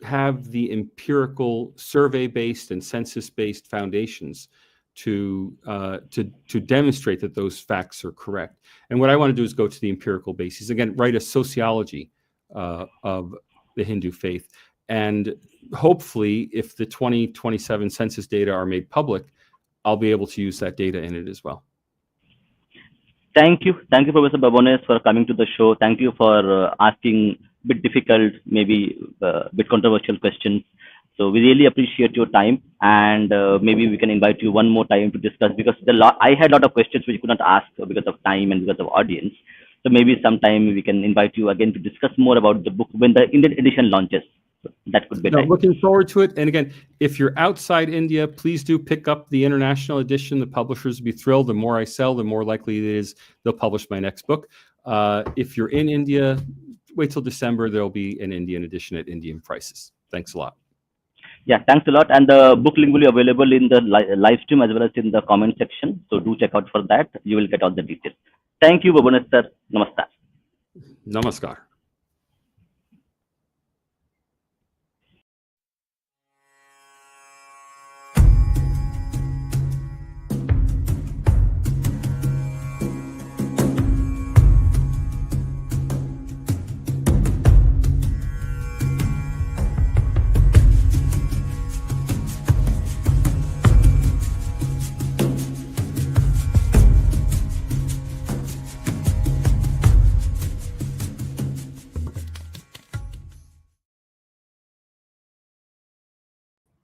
have the empirical survey-based and census-based foundations to demonstrate that those facts are correct. And what I want to do is go to the empirical basis. Again, write a sociology of the Hindu faith. And hopefully, if the 2027 census data are made public, I'll be able to use that data in it as well.
Thank you. Thank you, Professor Babones, for coming to the show. Thank you for asking a bit difficult, maybe a bit controversial questions. So we really appreciate your time, and maybe we can invite you one more time to discuss, because I had a lot of questions which you could not ask because of time and because of audience. So maybe sometime we can invite you again to discuss more about the book when the Indian edition launches. So that could be nice.
Looking forward to it. And again, if you're outside India, please do pick up the international edition. The publishers will be thrilled. The more I sell, the more likely it is they'll publish my next book. If you're in India, wait till December. There'll be an Indian edition at Indian prices. Thanks a lot.
Yeah, thanks a lot. And the book link will be available in the live stream as well as in the comment section. So do check out for that. You will get all the details. Thank you, Babones sir. Namaskar.
Namaskar.